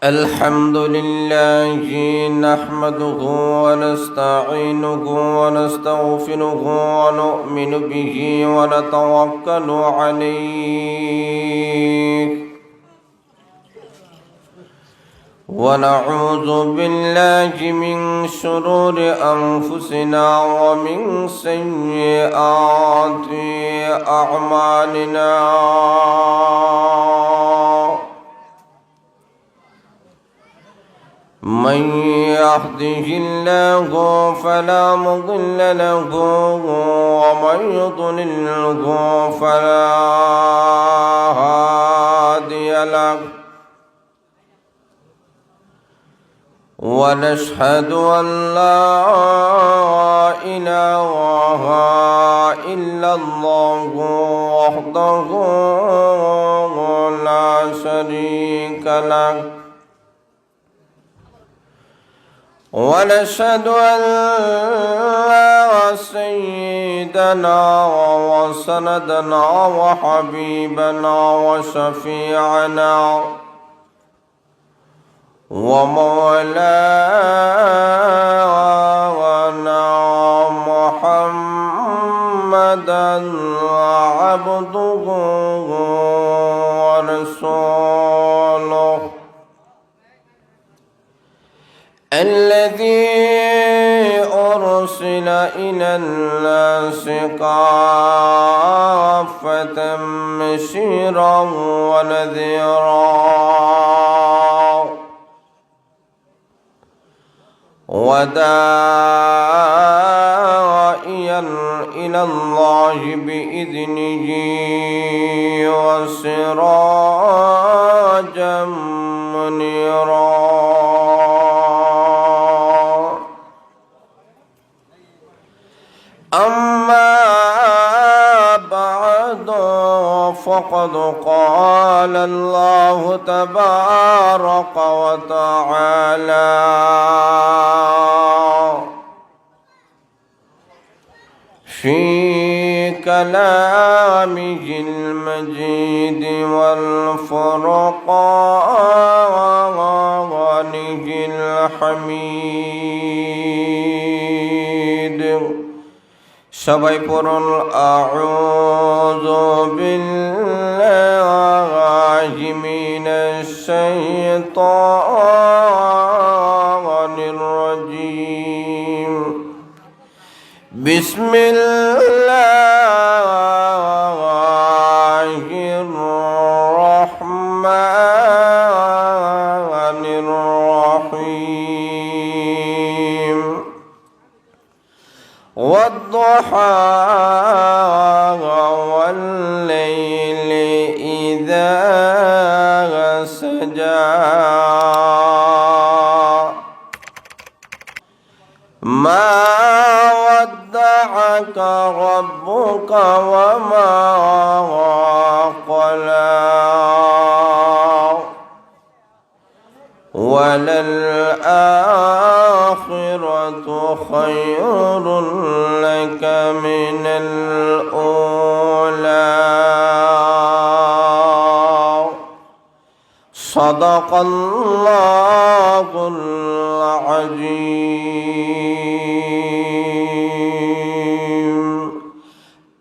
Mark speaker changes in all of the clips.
Speaker 1: الحمد لله نحمده ونستعينه ونستغفره ونؤمن به ونتوكل عليه ونعوذ بالله من شرور أنفسنا ومن سيئات أعمالنا من يهده الله فلا مضل له ومن يضلله فلا هادي له ونشهد أن لا إله إلا الله وحده لا شريك له ونشهد أن سيدنا وسندنا وحبيبنا وشفيعنا ومولانا محمدا عبده ورسوله الذي أرسل إلى الناس كافة بشيرا ونذيرا وداعيا إلى الله بإذنه وسراجا منيرا أما بعد فقد قال الله تبارك وتعالى في كلامه المجيد والفرقانه الحميد সবাই পড়ুন আউযু বিল্লাহি মিনাশ শাইতানির রাজীম বিসমিল্লাহির রহমানির রহিম والضحى والليل إذا سجى ما ودعك ربك وما قلى وللآخرة خير لك من الأولى صدق الله العظيم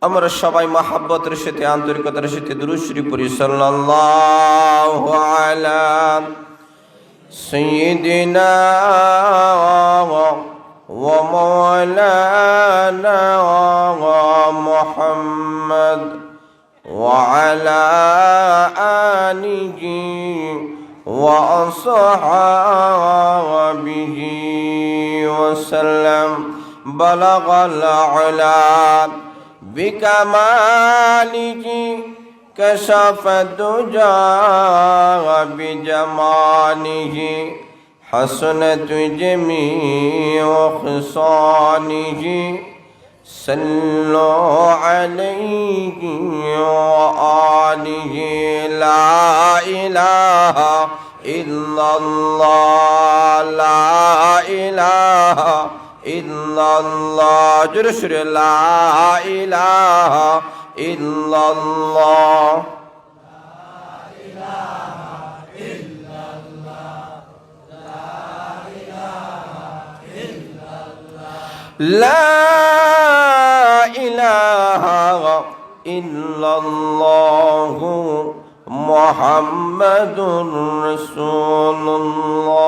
Speaker 1: আমরা সবাই মহব্বতের সাথে আন্তরিকতার সাথে দুরূদ শরীফ পড়ি সাল্লাল্লাহু আলা سيدنا ومولانا محمد وعلى آله وأصحابه وسلم بلغ العلا بكماله كشف الدجى بجماله حسنت جميع خصاله صلوا عليه وآله لا إله إلا الله لا إله إلا الله جرشر لا إله إلا الله لا إله إلا الله লা ইলাহা ইল্লাল্লাহু মুহাম্মাদুর রাসূলুল্লাহ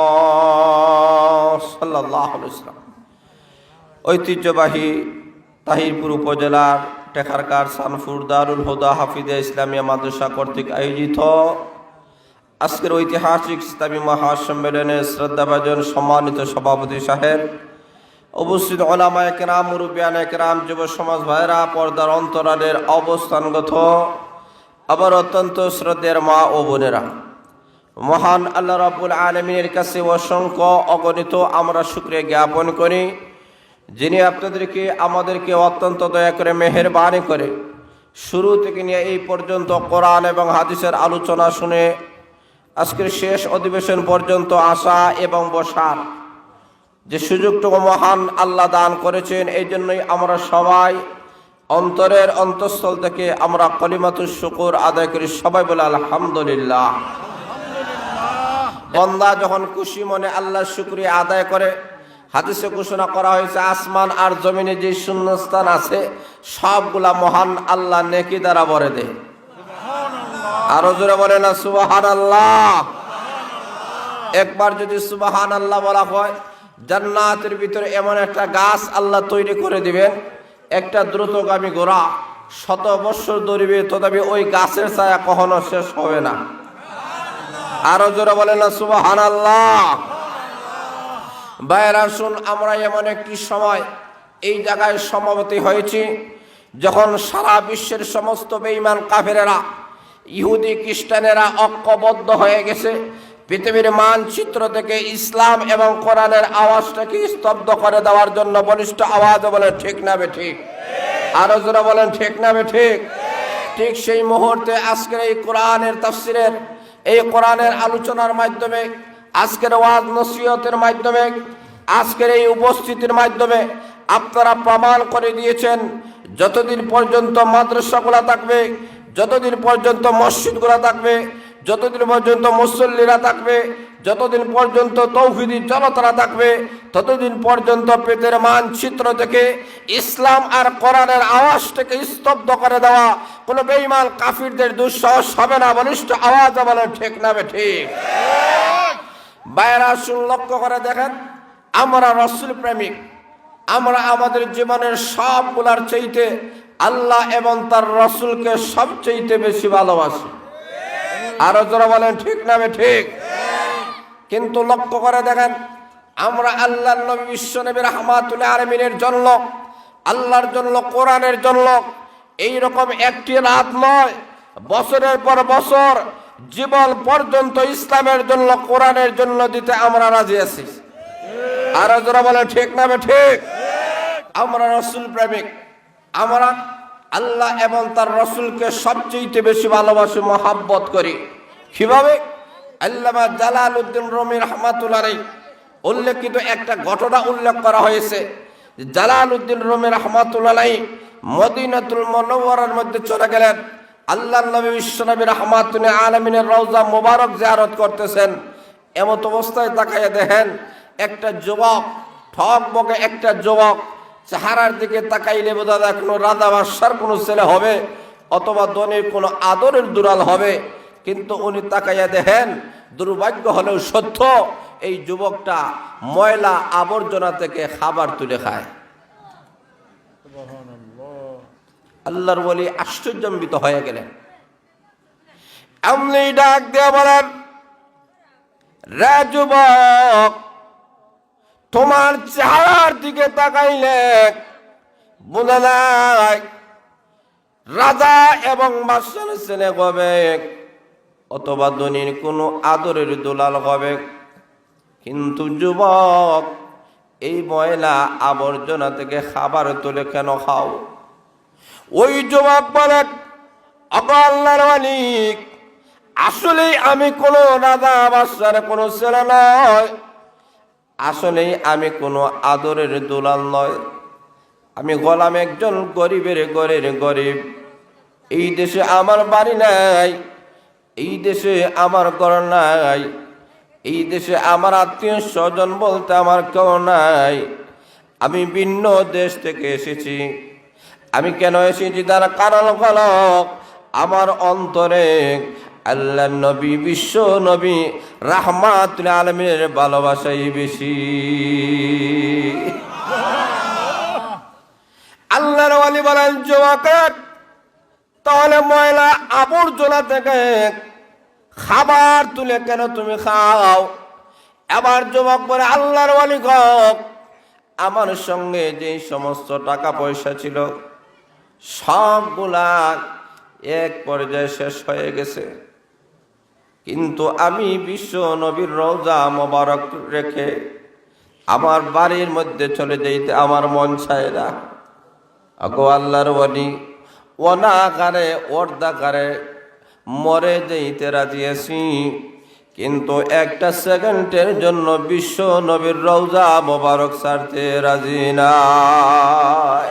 Speaker 1: সাল্লাল্লাহু আলাইহি ওয়াসাল্লাম। ঐতিহ্যবাহী তাহিরপুর উপজেলার টেকারকার সানপুর দারুল হুদা হাফিজা ইসলামিয়া মাদ্রাসা কর্তৃক আয়োজিত আজকের ঐতিহাসিক ইসলামী মহাসম্মেলনে শ্রদ্ধাভাজন সম্মানিত সভাপতি সাহেব, উপস্থিত উলামায়ে কেরাম, মুরব্বিয়ানে কেরাম, যুব সমাজ ভাইরা, পর্দার অন্তরালের অবস্থানগত আবার অত্যন্ত শ্রদ্ধের মা ও বোনেরা, মহান আল্লাহ রাব্বুল আলামিনের কাছে অসংখ্য অগণিত আমরা শুকরিয়া জ্ঞাপন করি, যিনি আপনাদেরকে আমাদেরকে অত্যন্ত দয়া করে মেহেরবানি করে শুরু থেকে নিয়ে এই পর্যন্ত কোরআন এবং হাদিসের আলোচনা শুনে আজকের শেষ অধিবেশন পর্যন্ত আসা এবং বসার যে সুযোগটুকু মহান আল্লাহ দান করেছেন, এই জন্যই আমরা সবাই অন্তরের অন্তঃস্থল থেকে আমরা কলিমাতুশ শুকর আদায় করি। সবাই বলে আলহামদুলিল্লাহ। বান্দা যখন খুশি মনে আল্লাহর শুকরিয়া আদায় করে, হাদিসে ঘোষণা করা হয়েছে আসমান আর জমিনে যে শূন্যস্থান আছে সবগুলা মহান আল্লাহ নেকি দ্বারা ভরে দেয়। আরো জোরে বলে না সুবহানাল্লাহ। একবার যদি সুবহানাল্লাহ বলা হয়, জান্নাতের ভিতরে এমন একটা গাছ আল্লাহ তৈরি করে দিবেন, একটা দ্রুতগামী ঘোড়া 100 বছর দৌড়বে, তথাপি ওই গাছের ছায়া কখনো শেষ হবে না। আরো জোরে বলে না সুবহানাল্লাহ। ভাইরা শুন, আমরা এমন একটি সময় এই জায়গায় সমবেত হয়েছি যখন সারা বিশ্বের সমস্ত বেঈমান কাফেরেরা, ইহুদি খ্রিস্টানেরা ঐক্যবদ্ধ হয়ে গেছে পৃথিবীর মানচিত্র থেকে ইসলাম এবং কোরআনের আওয়াজটাকে স্তব্ধ করে দেওয়ার জন্য। বলিষ্ঠ আওয়াজে বলেন ঠিক না বে ঠিক? আরো জোরে বলেন ঠিক না বে ঠিক? ঠিক সেই মুহূর্তে আজকের এই কোরআনের তাফসিরের, এই কোরআনের আলোচনার মাধ্যমে, আজকের ওয়াজ নসিহতের মাধ্যমে, আজকের এই উপস্থিতির মাধ্যমে আপনারা প্রমাণ করে দিয়েছেন, যতদিন পর্যন্ত মাদ্রাসাগুলো থাকবে, যতদিন পর্যন্ত মসজিদগুলো থাকবে, যতদিন পর্যন্ত মুসল্লিরা থাকবে, যতদিন পর্যন্ত তৌহিদি জনতারা থাকবে, ততদিন পর্যন্ত পেটের মানচিত্র থেকে ইসলাম আর কোরআনের আওয়াজটাকে স্তব্ধ করে দেওয়া কোনো বেঈমান কাফিরদের দুঃসাহস হবে না। বলিষ্ঠ আওয়াজে বলেন ঠিক না বে ঠিক? বাইরা শুন, লক্ষ্য করে দেখেন, আমরা রাসূল প্রেমিক, আমরা আমাদের জীবনের সবগুলার চাইতে আল্লাহ এবং তার রাসূলকে সবচেয়ে বেশি ভালোবাসি। আরো যারা বলেন ঠিক না বে ঠিক? কিন্তু লক্ষ্য করে দেখেন, আমরা আল্লাহর নবী বিশ্ব নবী রাহমাতুল আলামিনের জন্য, আল্লাহর জন্য, কোরআনের জন্য এইরকম একটি রাত নয়, বছরের পর বছর জীবন পর্যন্ত ইসলামের জন্য, কোরআনের জন্য দিতে আমরা রাজি আছি। আর যারা বলে ঠিক না বে ঠিক? আমরা রাসূল প্রেমিক, আমরা আল্লাহ এবং তার রাসূলকে সবচেয়ে বেশি ভালোবাসি, মহাব্বত করি। কিভাবে? আল্লামা জালালউদ্দিন রুমি রাহমাতুল্লাহ আলাইহি উল্লেখিত একটা ঘটনা উল্লেখ করা হয়েছে। জালালউদ্দিন রুমি রাহমাতুল্লাহ আলাইহি মদিনাতুল মুনাওয়ারার মধ্যে চলে গেলেন। আল্লাহর নবী বিশ্বনবী রাহমাতুল আলামিনের রওজা মোবারক জিয়ারত করতেছেন। এমত অবস্থায় তাকাইয়া দেখেন একটা যুবক, ঠকবকে একটা যুবক, চেহারার দিকে তাকাইলে বোঝা যায় কোনো রাজা বাদশার কোনো ছেলে হবে অথবা ধনীর কোনো আদরের দুলাল হবে। কিন্তু উনি তাকাইয়া দেখেন, দুর্ভাগ্য হলেও সত্য, এই যুবকটা ময়লা আবর্জনা থেকে খাবার তুলে খায়। আল্লাহর ওলি আশ্চর্যান্বিত হয়ে গেলেন। এমনি ডাক দিয়ে বলেন, রে যুবক, তোমার চেহারার দিকে তাকাইলে বোঝা যায় রাজা এবং বাদশার ছেলে হবে অথবা ধনীর কোনো আদরের দুলাল হবে। কিন্তু যুবক, এই ময়লা আবর্জনা থেকে খাবার তুলে কেন খাও? ওই যুবক বলে, আল্লাহর মালিক, আসলে আমি কোনো রাজা বাদশার কোনো ছেলে নয়, আসলে আমি কোনো আদরের দুলাল নয়, আমি গোলাম একজন গরিবের ঘরের গরিব। এই দেশে আমার বাড়ি নাই, এই দেশে আমার ঘর নাই, এই দেশে আমার আত্মীয় স্বজন বলতে আমার কেউ নাই। আমি ভিন্ন দেশ থেকে এসেছি। আমি কেন এসেছি তার কারণ হলো আমার অন্তরে আল্লাহ নবী, বিশ্ব নবী রাহমাতুল আলামিনের ভালোবাসাই বেশি। আল্লাহর ওয়ালি বলেন, যুবক তাহলে ময়লা আবর্জনা থেকে খাবার তুলে কেন তুমি খাও? আবার যুবক বলে, আল্লাহর ওয়ালি গো, আমার সঙ্গে যে সমস্ত টাকা পয়সা ছিল সবগুলা এক পর্যায়ে শেষ হয়ে গেছে, কিন্তু আমি বিশ্ব নবীর রওজা মোবারক রেখে আমার বাড়ির মধ্যে চলে যাইতে আমার মন চায় না। আগো আল্লাহর ওয়ালি অনাকারে অর্ধাকারে মরে যাইতে রাজি আছি, কিন্তু একটা সেকেন্ডের জন্য বিশ্ব নবীর রওজা মোবারক ছাড়তে রাজি নাই।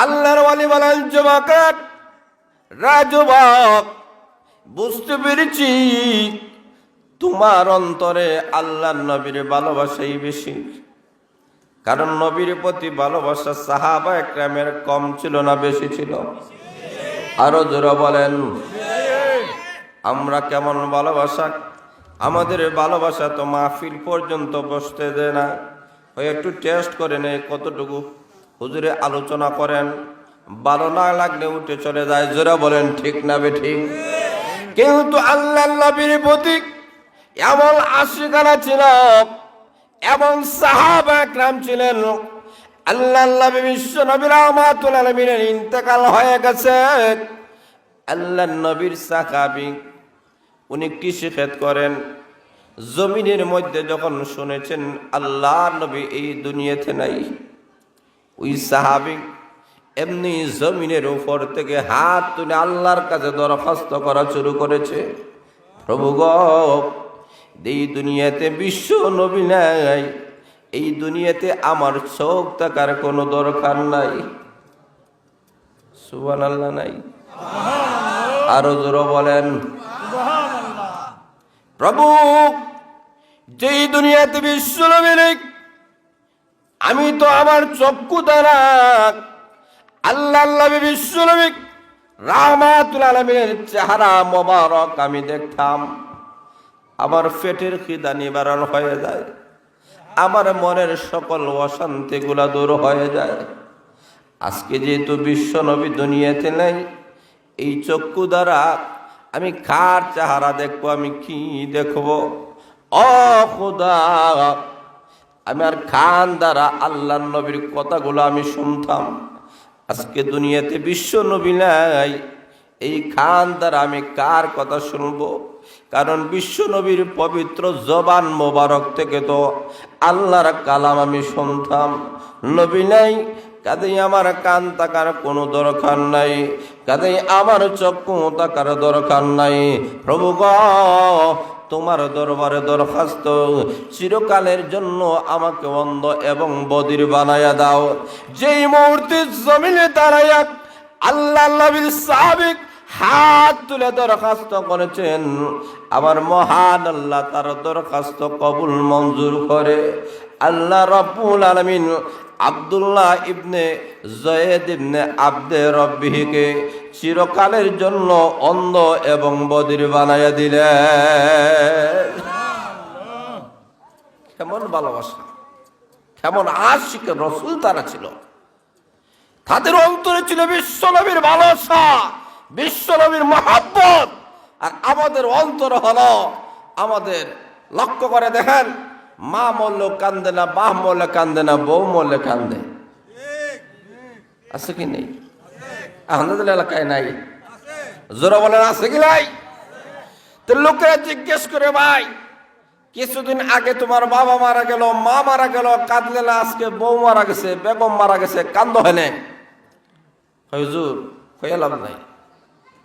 Speaker 1: আল্লাহর ওয়ালি বলেন, যুবক রাজুবক, বুঝতে পেরেছি তোমার অন্তরে আল্লাহর নবীর ভালোবাসাই বেশি। কারণ নবীর প্রতি ভালোবাসা সাহাবা একরামের কম ছিল না বেশি ছিল? আরো জোরে বলেন। আমরা কেমন ভালোবাসা? আমাদের ভালোবাসা তো মাহফিল পর্যন্ত বসতে দেয় না। ওই একটু টেস্ট করে নেই কতটুকু হুজুরে আলোচনা করেন, ভালো না লাগলে উঠে চলে যায়। জোরে বলেন ঠিক না বেঠিক? কিন্তু আল্লাহর নবীর প্রতি এমন আশিকানা ছিল, এমন সাহাবা একরাম ছিলেন। আল্লাহর নবী বিশ্ব নবী রাহমাতুল আলামিনের ইন্তেকাল হয়ে গেছে। আল্লাহর নবীর সাহাবী উনি কৃষি ক্ষেত করেন। জমিনের মধ্যে যখন শুনেছেন আল্লাহর নবী এই দুনিয়াতে নাই, ওই সাহাবী এমনি জমিনের উপর থেকে হাত তুলে আল্লাহর কাছে দরখাস্ত করা শুরু করেছে, প্রভু গো, এই দুনিয়াতে বিশ্ব নবী নাই, এই দুনিয়াতে আমার চোখ থাকার কোনো দরকার নাই। সুবহানাল্লাহ নাই? আরো জোরে বলেন। প্রভু, যেই দুনিয়াতে বিশ্ব নবী নেই, আমি তো আমার চক্ষু দ্বারা আল্লাহর নবী বিশ্ব নবী রাহমাতুল আলামিনের চেহারা মোবারক আমি দেখতাম, আমার পেটের খিদা নিবারণ হয়ে যায়, আমার মনের সকল অশান্তিগুলা দূর হয়ে যায়। আজকে যেহেতু বিশ্ব নবী দুনিয়াতে নেই, এই চক্ষু দ্বারা আমি কার চেহারা দেখবো? আমি কি দেখবো? ও খোদা, আমি আর কান দ্বারা আল্লাহর নবীর কথাগুলো আমি শুনতাম। আজকে দুনিয়াতে বিশ্ব নবী নাই, এই কান দ্বারা আমি কার কথা শুনবো? কারণ বিশ্ব নবীর পবিত্র জবান মোবারক থেকে তো আল্লাহর কালাম আমি শুনতাম। নবী নাই, কাজেই আমার কান তাকার কোনো দরকার নাই, কাজেই আমার চক্ষু তাকার দরকার নাই। প্রভু গো, তোমার দরবারে দরখাস্ত, চিরকালের জন্য আমাকে অন্ধ এবং বধির বানায়া দাও। যেই মুহূর্তে জমিনে দাঁড়াইয়া আল্লাহ নবীর সাহাবী হাত তুলে দরখাস্ত করেছেন, আমার মহান আল্লাহ তার দরখাস্ত কবুল মঞ্জুর করে। আল্লাহ রাব্বুল আলামিন আব্দুল্লাহ ইবনে জয়েদ ইবনে আব্দে রব্বিহিকে চিরকালের জন্য অন্ধ এবং বধির বানাইয়া দিলেন। কেমন ভালোবাসা, কেমন আশিকে রাসূল তারা ছিল। তাদের অন্তরে ছিল বিশ্বনবীর ভালোবাসা, বিশ্বনবীর মহব্বত। আর আমাদের অন্তর হলো, আমাদের লক্ষ্য করে দেখেন, মা মরলে কান্দে না, বাপ মরলে কান্দে না, বউ মরলে কান্দে। আছে কি নেই? আমাদের এলাকায় নাই। জোরে বলেন, আছে কি নাই? তো লোকেরা জিজ্ঞেস করে, ভাই কিছুদিন আগে তোমার বাবা মারা গেল, মা মারা গেল, কাঁদলে না? আজকে বউ মারা গেছে, বেগম মারা গেছে, কান্দ হয় না? হুজুর হয়ে লাভ নাই।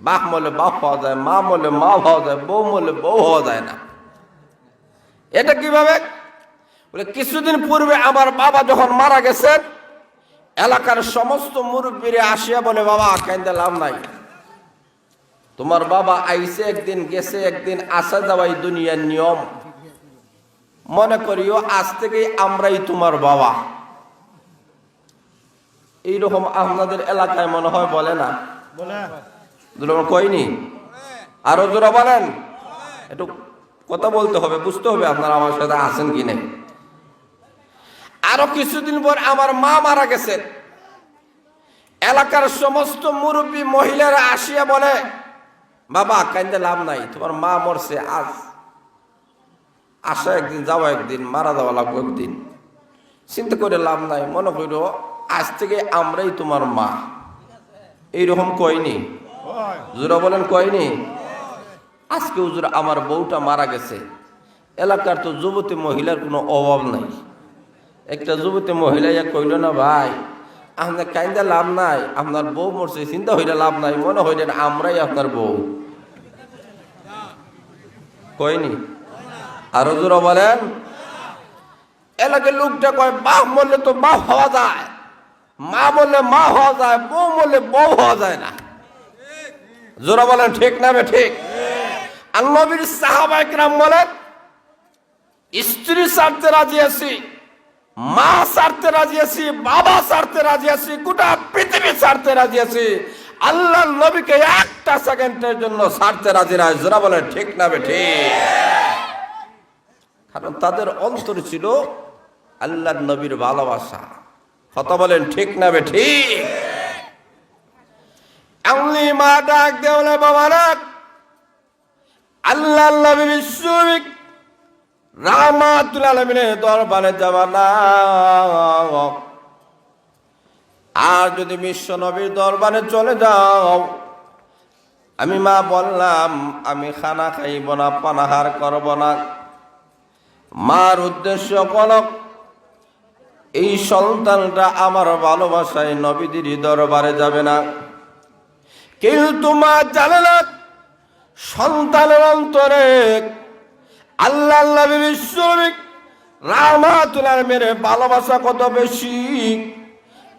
Speaker 1: বাপ মরলে বাপ হওয়া যায়, মা মরলে মা হওয়া যায়, বউ মরলে বউ হওয়া যায় না। এটা কিভাবে? বলে কিছুদিন পূর্বে আমার বাবা যখন মারা গেছেন, এলাকার সমস্ত মুরব্বীরা আসিয়া বলে, বাবা কাইন্দে লাভ নাই, তোমার বাবা আইসে একদিন, গেছে একদিন, আসা যাওয়াই দুনিয়ার নিয়ম। মনে করিও আজ থেকেই আমরাই তোমার বাবা। এইরকম আপনাদের এলাকায় মনে হয় বলে না? কইনি? আরো জোরা বলেন। একটু কথা বলতে হবে, বুঝতে হবে আপনারা আমার সাথে আছেন কি নাই। আরো কিছুদিন পর আমার মা মারা গেছেন। এলাকার সমস্ত মুরব্বী মহিলারা আসিয়া বলে, বাবা কান্দে লাভ নাই, তোমার মা মরছে, আজ আসা একদিন যাওয়া একদিন, মারা যাওয়া লাগবে একদিন, চিন্তা করে লাভ নাই, মনে করো আজ থেকে আমরাই তোমার মা। এইরকম কয়নি? হুজুরা বলেন কয়নি? আজকে হুজুর আমার বউটা মারা গেছে, এলাকার তো যুবতী মহিলার কোনো অভাব নাই। একটা যুবতী মহিলা কইল না, ভাই আপনার কাইন্দা লাভ নাই, আপনার বউ মরছে, চিন্তা হইলে লাভ নাই, মনে হইলেন আমরাই আপনার বউ। কয়নি? আরো জোরে বলেন। এলাকার লোকটা কয়, বাপ মরলে তো বাপ হওয়া যায়, মা বললে মা হওয়া যায়, বউ বললে বউ হওয়া যায় না। জোরে বলেন ঠিক না বে ঠিক? আর নবীর সাহাবায়ে কেরাম বলেন, স্ত্রী ছাড়তে রাজি আছি, মা ছাড়তে রাজি আছি, বাবা ছাড়তে রাজি আছি, গোটা পৃথিবী ছাড়তে রাজি আছি, আল্লাহর নবীকে একটা সেকেন্ডের জন্য ছাড়তে রাজি নয়। জোরে বলেন ঠিক না বে ঠিক? কারণ তাদের অন্তর ছিল আল্লাহর নবীর ভালোবাসা। কথা বলেন ঠিক না বে ঠিক? এমনি মা ডাক দেওয়া, বাবারা আল্লাহর নবী বিশ্ববিক রাহমাতুল আলামিনের দরবারে যাবা না। আর যদি বিশ্ব নবীর দরবারে চলে যাও, আমি মা বললাম আমি খানা খাইব না, পানাহার করব না। মার উদ্দেশ্য কোন, এই সন্তানটা আমার ভালোবাসায় নবীদের দরবারে যাবে না। কিন্তু মা জানে না সন্তানের অন্তরে আল্লাহ নবী বিশ্বনবী রাহমাতুল আলামিনের ভালোবাসা কত বেশি।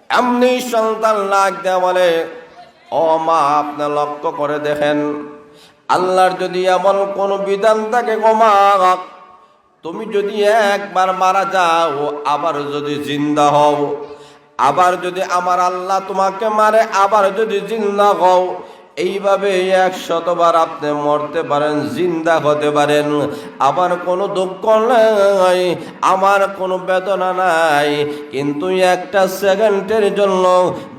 Speaker 1: এমনি সন্তান লাগ দেয়া বলে, ও মা আপনি লক্ষ্য করে দেখেন, আল্লাহর যদি এমন কোন বিধান থাকে, গো মা তুমি যদি একবার মারা যাও, আবার যদি জিন্দা হও, আবার যদি আমার আল্লাহ তোমাকে মারে, আবার যদি জিন্দা হও, এইভাবে 100 বার আপনি মরতে পারেন, জিন্দা হতে পারেন, আমার কোনো দুঃখ নাই, আমার কোনো বেদনা নাই, কিন্তু একটা সেকেন্ডের জন্য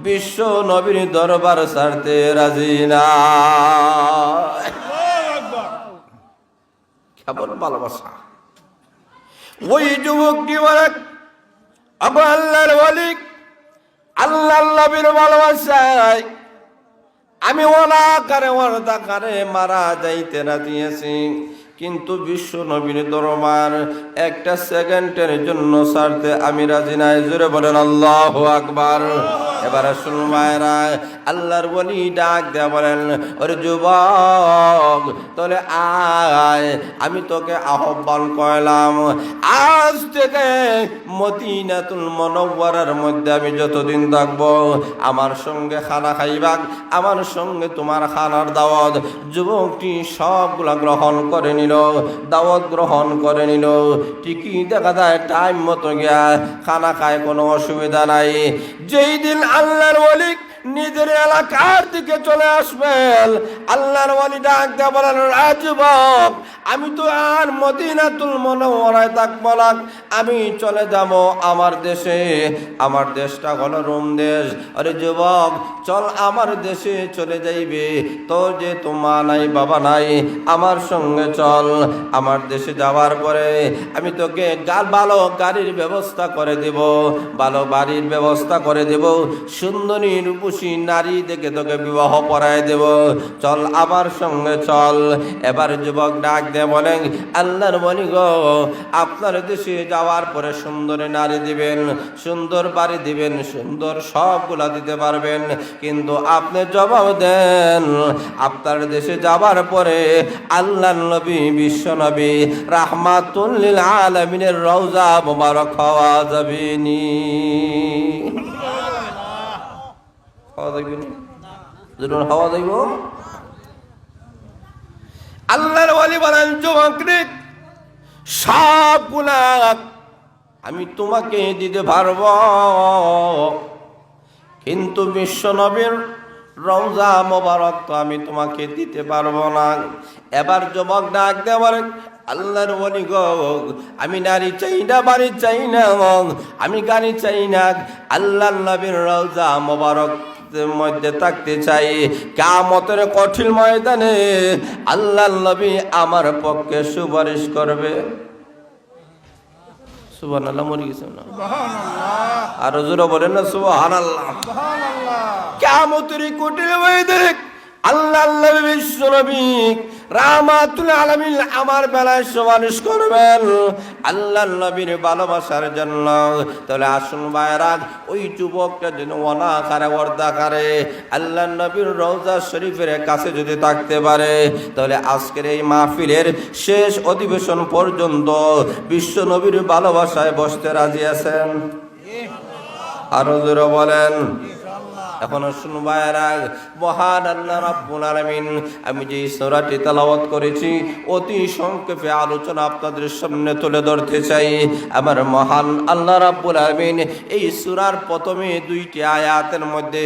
Speaker 1: বিশ্ব নবীর দরবার ছাড়তে রাজি না। কেমন ভালোবাসা! ওই যুবকটি বলে, আবু আল্লাহর ওয়ালি, আল্লাহর নবীর ভালোবাসায় আমি ওনাকারে ওয়াদাকারে মারা যাইতে রাজি আছি, কিন্তু বিশ্ব নবীর দরবার একটা সেকেন্ডের জন্য ছাড়তে আমি রাজি নাই। জোরে বলেন আল্লাহু আকবার। এবারে শুনবায়রা, আল্লাহর ওলি ডাক দেয়া বলেন, ওরে যুবক তোরে আয়, আমি তোকে আহ্বান করলাম, আজ থেকে মদিনাতুল মুনাওয়ারার মধ্যে আমি যতদিন থাকবো আমার সঙ্গে খানা খাইবা, আমার সঙ্গে তোমার খানার দাওয়াত। যুবকটি সবগুলা গ্রহণ করে নিল, দাওয়াত গ্রহণ করে নিল। ঠিকই দেখা যায় টাইম মতো গিয়া খানা খায়, কোনো অসুবিধা নাই। যেই দিন আল্লাহর ওলি নিজের এলাকার দিকে চলে আসবেন, আল্লাহর ওলি ডাক দেয়া বলেন, যুবক আমি তো আর মদিনাতুল মুনাওয়ারায় থাকবো না, আমি চলে যাব আমার দেশে। আমার দেশটা হলো রোম দেশ। আরে যুবক চল আমার দেশে চলে যাইবে, তো যে তো মা নাই বাবা নাই, আমার সঙ্গে চল। আমার দেশে যাওয়ার পরে আমি তোকে ভালো গাড়ির ব্যবস্থা করে দেব, ভালো বাড়ির ব্যবস্থা করে দেব, সুন্দরী রূপসী নারী দেখে তোকে বিবাহ করায় দেব, চল আমার সঙ্গে চল। এবার যুবক ডাক দিয়ে বলেন, আল্লাহর ওলি গো, আপনার দেশে যাওয়ার পরে সুন্দর নারী দিবেন, সুন্দর বাড়ি দিবেন, সুন্দর সবগুলা দিতে পারবেন, কিন্তু আপনি জবাব দেন আপনার দেশে যাবার পরে আল্লাহর নবী বিশ্ব নবী রাহমাতুল লিল আলামিনের রওজা মুবারক হওয়া যাবে নি? হওয়া যাইব? আল্লাহর ওলি বলেন, যুবক সবগুলা আমি তোমাকে দিতে পারব, কিন্তু বিশ্ব নবীর রওজা মোবারক তো আমি তোমাকে দিতে পারবো না। এবার যুবক ডাক দেওয়ার, আল্লাহর ওলি গো, আমি নারী চাই না, বাড়ি চাই না, আমি গাড়ি চাই না, আল্লাহর নবীর রওজা মোবারক মধ্যে থাকতে চাই। কিয়ামতের কঠিন ময়দানে আল্লাহর নবী আমার পক্ষে সুপারিশ করবে। সুবহানাল্লাহ, মরে গেছে না? আর জোরে বলেন না সুবহানাল্লাহ। কিয়ামতের কঠিন ময়দানে আল্লাহর নবী বিশ্ব নবী রাহমাতুল আলামিন আমার বেলায় সুপারিশ করবেন আল্লাহর নবীর ভালোবাসার জন্য। তাহলে আসুন ভাইরা, ওই যুবকটা যেন অনাকারে অর্ধাকারে আল্লাহর নবীর রওজা শরীফের কাছে যদি থাকতে পারে, তাহলে আজকের এই মাহফিলের শেষ অধিবেশন পর্যন্ত বিশ্ব নবীর ভালোবাসায় বসতে রাজি আছেন? আরো জোরে বলেন। এখন শুনবায়রা, মহান আল্লাহ রাব্বুল আলামিন আমি যে সূরাটি তেলাওয়াত করেছি অতি সংক্ষেপে আলোচনা আপনাদের সামনে তুলে ধরতে চাই। আমার মহান আল্লাহ রাব্বুল আলামিন এই সূরার প্রথমে দুইটি আয়াতের মধ্যে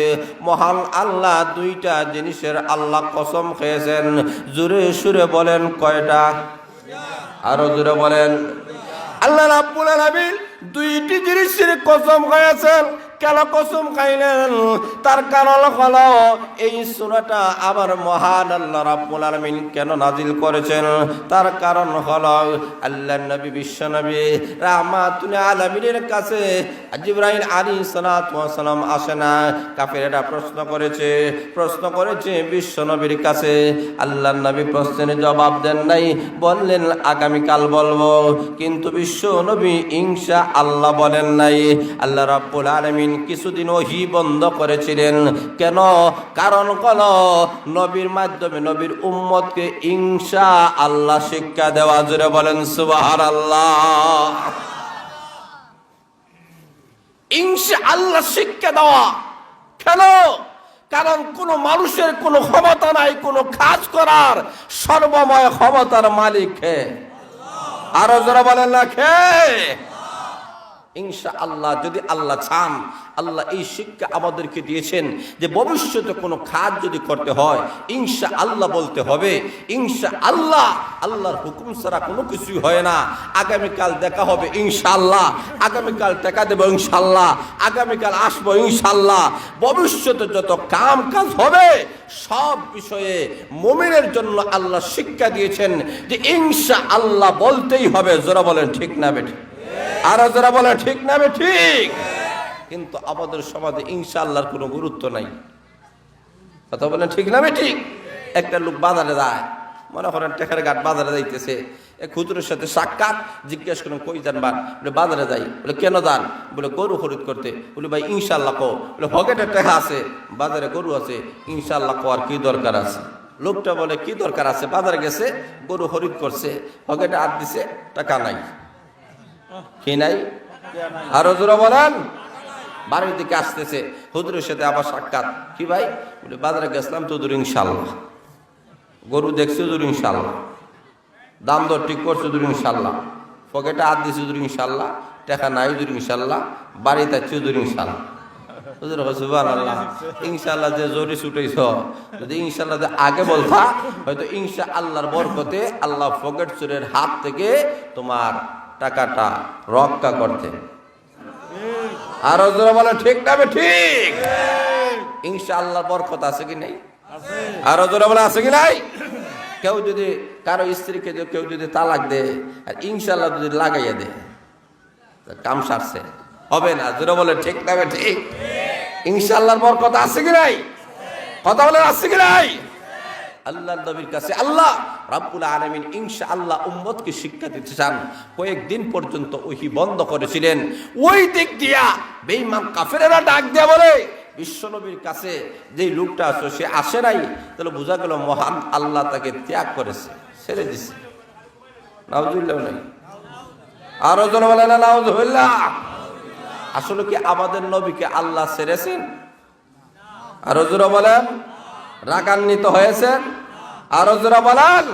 Speaker 1: মহান আল্লাহ দুইটা জিনিসের আল্লাহ কসম খেয়েছেন। জোরে সুরে বলেন কয়টা? আরো জোরে বলেন। আল্লাহ রাব্বুল আলামিন দুইটি জিনিসের কসম খেয়েছেন। কেন কসম খাইলেন? তার কারণ হলো এই সূরাটা আবার মহান আল্লাহ রাব্বুল আলামিন কেন নাজিল করেছেন? তার কারণ হলো আল্লাহর নবী বিশ্ব নবী রাহমাতুল আলামিনের কাছে জিবরাইল আলাইহিস সালাতু ওয়াস সালাম আসে না। কাফেররা প্রশ্ন করেছে বিশ্ব নবীর কাছে। আল্লাহর নবী প্রশ্নের জবাব দেন নাই, বললেন আগামীকাল বলবো, কিন্তু বিশ্ব নবী ইনশাআল্লাহ বলেন নাই। আল্লাহ রাব্বুল আলামিন কিছুদিন ওহী বন্ধ করেছিলেন। কেন? কারণ হলো নবীর মাধ্যমে নবীর উম্মতকে ইনশাআল্লাহ শিক্ষা দেওয়া। জোরে বলেন সুবহানাল্লাহ। ইনশাআল্লাহ শিক্ষা দেওয়া। কেন? কারণ কোন মানুষের কোনো ক্ষমতা নাই কোনো কাজ করার, সর্বময় ক্ষমতার মালিক কে? আরো জোরে বলেন না কে? ইনশাআল্লাহ। যদি আল্লাহ চান, আল্লাহ এই শিক্ষা আমাদেরকে দিয়েছেন যে ভবিষ্যতে কোনো কাজ যদি করতে হয় ইনশাআল্লাহ বলতে হবে। ইনশাআল্লাহ, আল্লাহর হুকুম ছাড়া কোনো কিছুই হয় না। আগামীকাল দেখা হবে ইনশাআল্লাহ, আগামীকাল টাকা দেবো ইনশাআল্লাহ, আগামীকাল আসবো ইনশাআল্লাহ। ভবিষ্যতে যত কাম কাজ হবে সব বিষয়ে মুমিনের জন্য আল্লাহ শিক্ষা দিয়েছেন যে ইনশাআল্লাহ বলতেই হবে। জোরা বলেন ঠিক না বেঠিক? আরো যারা বলে ঠিক না ঠিক? কিন্তু আমাদের সমাজে ইনশাআল্লাহর কোনো গুরুত্ব নাই। কথা বলেন ঠিক না ঠিক? একটা লোক বাজারে যায়, মনে করেন টেকার ঘাট বাজারে যাইতেছে, এক হুজুরের সাথে সাক্ষাৎ, জিজ্ঞেস করেন কই যান? বলে বাজারে যাই। বলে কেন যান? বলে গরু খরিদ করতে। বলে ভাই ইনশাআল্লাহ কো। বলে পকেটে টাকা আছে, বাজারে গরু আছে, ইনশাআল্লাহ কো, আর কি দরকার আছে? লোকটা বলে কি দরকার আছে? বাজারে গেছে, গরু খরিদ করছে, পকেটে হাত দিছে, টাকা নাই। কি নাই? আরো জোরে বলেন। বাড়ির দিকে আসতেছে, হুজুরের সাথে আবার সাক্ষাৎ। কি ভাই? বলে বাজারে গেছিলাম তো হুজুর ইনশাআল্লাহ, গরু দেখছি হুজুর ইনশাআল্লাহ, দাম দর ঠিক করছে হুজুর ইনশাআল্লাহ, পকেটে হাত দিছে হুজুর ইনশাআল্লাহ, টাকা নাই হুজুর ইনশাআল্লাহ, বাড়িতে আছে হুজুর ইনশাআল্লাহ। হুজুর সুবহানাল্লাহ। ইনশাআল্লাহ যে জোরে ছুটাইছ, যদি ইনশাআল্লাহ আগে বলতা হয়তো ইনশাআল্লাহর বরকতে আল্লাহ পকেট চোরের হাত থেকে তোমার টাকাটা রক্ষা করতে। আরো জোরে বলে ঠিক না ঠিক? ইনশাআল্লাহ বরকত আছে কি নাই? আরো জোরে বলে আছে কি নাই? কেউ যদি কারো স্ত্রীকে কেউ যদি তালাক দে আর ইনশাআল্লাহ যদি লাগাইয়া দে, কাম সারছে, হবে না? জোরে বলে ঠিক না ঠিক? ইনশাআল্লাহর বরকত আছে কি নাই? কথা বলে আছে কি নাই? আল্লাহর নবীর কাছে আল্লাহ রাব্বুল আলামিন ইনশাআল্লাহ উম্মতকে শিক্ষা দিতে চান। কয়েকদিন পর্যন্ত ওহী বন্ধ করেছিলেন। ওই দিক দিয়া বেঈমান কাফেরেরা ডাক দিয়া বলে বিশ্বনবীর কাছে যে লোকটা আছে সে আসে নাই, তাহলে বোঝা গেল মহান আল্লাহ তাকে ত্যাগ করেছে, ছেড়ে দিছে। নাউজুবিল্লাহ নাই? আরো জন বলে না নাউজুবিল্লাহ। আসলে কি আমাদের নবীকে আল্লাহ ছেড়েছেন? আরো জোরে বলেন। রাগান্বিত হয়েছেন? আরো জোরে বলেন।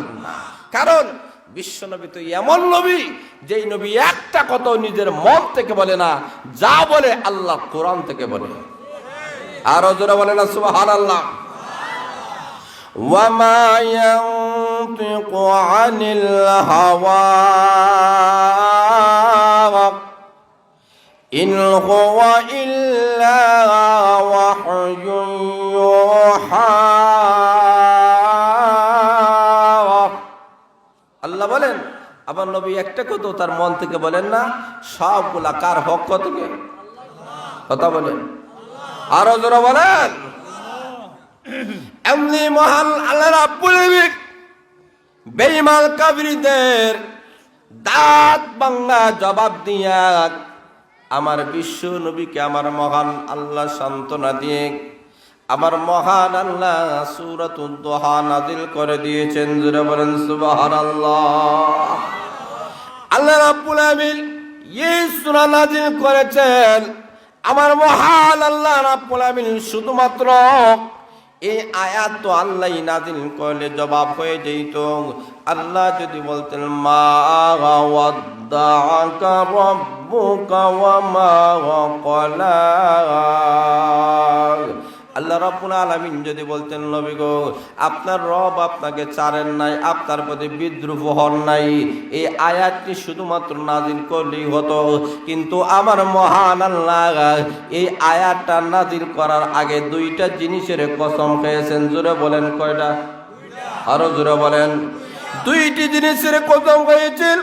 Speaker 1: কারণ বিশ্বনবী তো এমন নবী, যেই নবী একটা কথা নিজের মন থেকে বলে না, যা বলে আল্লাহ কোরআন থেকে বলে। আরো জোরে বলে না সুবহানাল্লাহ। ওয়া মা ইয়ানতিকু আনিল হাওয়া ইন হুয়া ইল্লা ওয়াহয়ুন ইউহা। আল্লাহ বলেন আমার নবী একটা কথা তার মন থেকে বলেন না, সবগুলা কার পক্ষ থেকে কথা বলেন। আরো জোরে বলেন। এমনি মহান আল্লাহ রাব্বুল আলামিন বেঈমান কাফিরদের দাঁত ভাঙা জবাব দিয়া আমার বিশ্ব নবীকে আমার মহান আল্লাহ সান্ত্বনা দিয়ে আমার মহান আল্লাহ সূরাতুদ দুহা নাযিল করে দিয়েছেন। জোরে বলেন সুবহানাল্লাহ। আল্লাহ রাব্বুল আলামিন এই সূরা নাযিল করেছেন আমার মহান আল্লাহ রাব্বুল আলামিন শুধুমাত্র এই আয়াত তো আল্লাহ নাযিল করলে জবাব হয়ে যেত। আল্লাহ যদি বলতেন মা ওয়াদ্দাআকা রাব্বুকা ওয়া মা ক্বালা, আল্লাহ রাব্বুল আলামিন যদি বলতেন নবী গো আপনার রব আপনাকে ছাড়েন নাই, আপনার প্রতি বিদ্রুপ হন নাই, এই আয়াতটি শুধুমাত্র নাযিল করলেই হতো। কিন্তু আমার মহান আল্লাহ এই আয়াতটা নাযিল করার আগে দুইটা জিনিসের কসম খেয়েছেন। জোরে বলেন কয়টা? আরো জোরে বলেন। দুইটি জিনিসের কসম খেয়েছেন।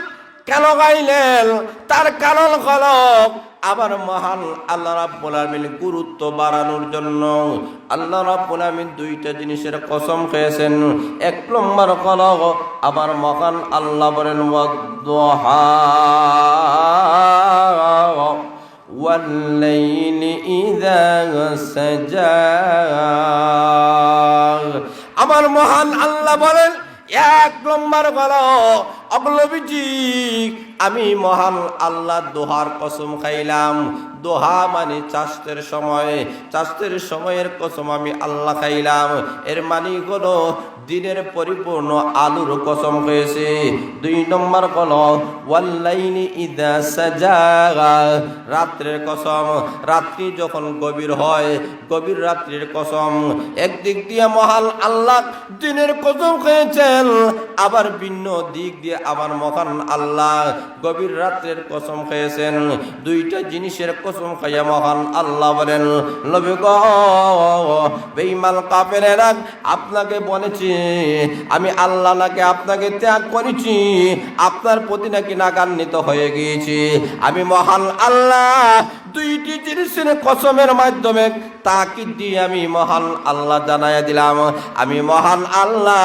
Speaker 1: কেন গাইলেন? তার কারণ হলো আবার মহান আল্লাহ রাব্বুল আলামিন গুরুত্ব বাড়ানোর জন্য আল্লাহ রাব্বুল আলামিন দুইটা জিনিসের কসম খেয়েছেন। এক নম্বর হলো আবার মহান আল্লাহ বলেন ওয়াদ-দুহা ওয়াল লাইলি ইযা সাজা। আমার মহান আল্লাহ বলেন এক নম্বর হলো অবলবিজি আমি মহান আল্লাহ দোহার কসম খাইলাম। দোহা মানে চাষের সময়, চাষের সময়ের কসম আমি আল্লাহ খাইলাম। এর মানে হলো দিনের পরিপূর্ণ আলোর কসম হয়েছে। দুই নম্বর হলো ওয়াল্লাইলি ইযা সাজা, রাত্রের কসম। রাত্রি যখন গভীর হয়, গভীর রাত্রির কসম। একদিক দিয়ে মহান আল্লাহ দিনের কসম খেয়েছেন, আবার ভিন্ন দিক দিয়ে আবার মহান আল্লাহ গভীর রাত্রের কসম খেয়েছেন। দুইটা জিনিসের কসম খাইয়া মহান আল্লাহ বলেন নবী গো বেঈমান কাফেরেরা আপনাকে বলেছি আমি আল্লাহ নাকি আপনাকে ত্যাগ করেছি, আপনার প্রতি নাকি রাগান্বিত হয়ে গিয়েছি। আমি মহান আল্লাহ দুইটি জিনিসের কসমের মাধ্যমে তাকিদ দিয়ে আমি মহান আল্লাহ জানাইয়া দিলাম আমি মহান আল্লাহ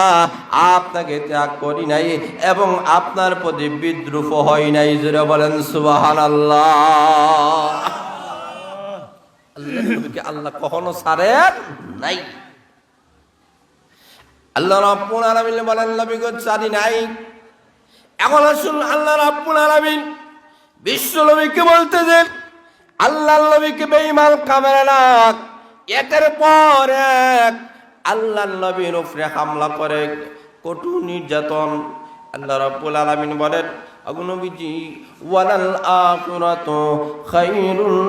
Speaker 1: আপনাকে ত্যাগ করি নাই এবং আপনার প্রতি বিদ্রুপ হয় নাই। জোরে বলেন সুবহানাল্লাহ। আল্লাহ নবীকে আল্লাহ কখনো ছাড়েন নাই। আল্লাহ রাব্বুল আলামিন বলেন নবী গো ছাড়ি নাই। এখন আসুন আল্লাহ রাব্বুল আলামিন বিশ্ব নবীকে বলতেছেন আল্লাহ নবীকে বেঈমান কাফেররা একের পর এক আল্লাহ নবীর উপরে হামলা করে, কঠোর নির্যাতন। আল্লাহ রাব্বুল আলামিন বলেন আগো নবীজি ওয়ালাল আখিরাতু খায়রুল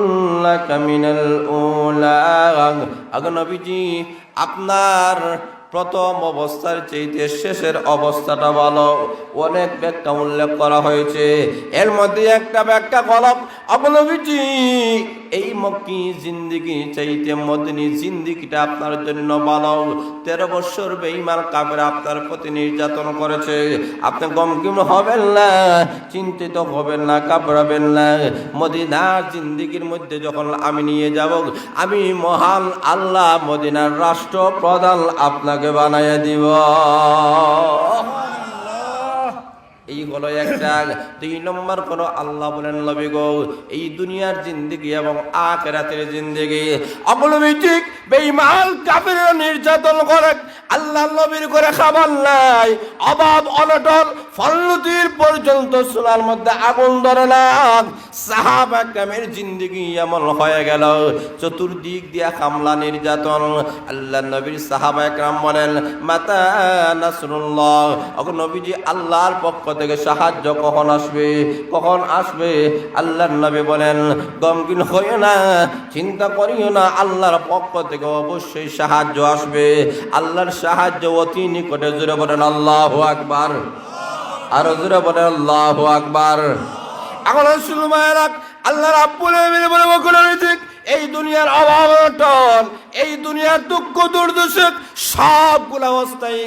Speaker 1: লাকা মিনাল উলা। আগো নবীজি আপনার প্রথম অবস্থার চাইতে শেষের অবস্থাটা ভালো। অনেক ব্যাখ্যা উল্লেখ করা হয়েছে, এর মধ্যে একটা ব্যাখ্যা গলপ অবলম্বী এই মক্কি জিন্দিগি চাইতে মদিনী জিন্দিগিটা আপনার জন্য ভালো। 13 বছর বেঈমান কাফের আপনার প্রতি নির্যাতন করেছে, আপনি গমগীন হবেন না, চিন্তিত হবেন না, ঘাবড়াবেন না। মদিনার জিন্দিগির মধ্যে যখন আমি নিয়ে যাব, আমি মহান আল্লাহ মদিনার রাষ্ট্রপ্রধান আপনাকে বানাইয়া দিব। এই হলো একটা কয়টা? 2 নম্বর হলো আল্লাহ বলেন নবী গো এই দুনিয়ার জিন্দেগি এবং আখিরাতের জিন্দেগি অবলম্বিক বেঈমান কাফিররা নির্যাতন করে, আল্লাহ নবীর করে খাবার নাই, অভাব অনটন ফলনতির পর্যন্ত চুলার মধ্যে আগুন ধরে না। সাহাবা কেরামের জিন্দেগি এমন হয়ে গেল চতুর্দিক দিয়া হামলা নির্যাতন। আল্লাহ নবীর সাহাবা কেরাম বলেন মাতা নাসরুল্লাহ, ওগো নবীজি আল্লাহর পক্ষ থেকে সাহায্য কখন আসবে, কখন আসবে? আল্লাহর নবী বলেন গমগিন হইও না, চিন্তা করিও না, আল্লাহর পক্ষ থেকে অবশ্যই সাহায্য আসবে। আল্লাহর সাহায্য অতি নিকটে। জোরে বলেন আল্লাহু আকবার, আর জোরে বলেন আল্লাহু আকবার। এখন আল্লাহ রাব্বুল আলামিন বলে ঠিক এই দুনিয়ার অভাব অনটন, এই দুনিয়ার দুঃখ দুর্দশা সবগুলো অবস্থায়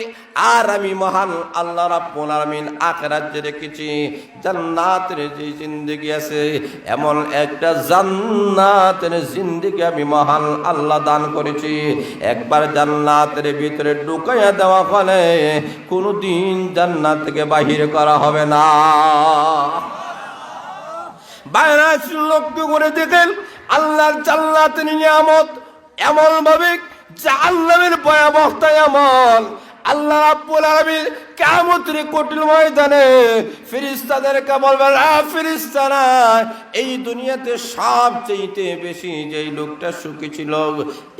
Speaker 1: আর আমি মহান আল্লাহ রাব্বুল আলামিন আখিরাতে রেখেছি জান্নাতের যে জিন্দেগি আছে, এমন একটা জান্নাতের জিন্দেগি আমি মহান আল্লাহ দান করেছি। একবার জান্নাতের ভিতরে ঢুকাইয়া দেওয়া হলে কোনোদিন জান্নাত থেকে বাহির করা হবে না। বাইরে লক্ষ্য করে দেখেন আল্লাহর জান্নাতের নিয়ামত এমন ভাবে জাহান্নামের ভয়াবহতা এমন। আল্লাহ রাব্বুল আলামিন কিয়ামতের কঠিন ময়দানে ফেরেশতাদেরকে বলবেন ফেরেশতারা এই দুনিয়াতে সবচেয়ে বেশি যেই লোকটা সুখী ছিল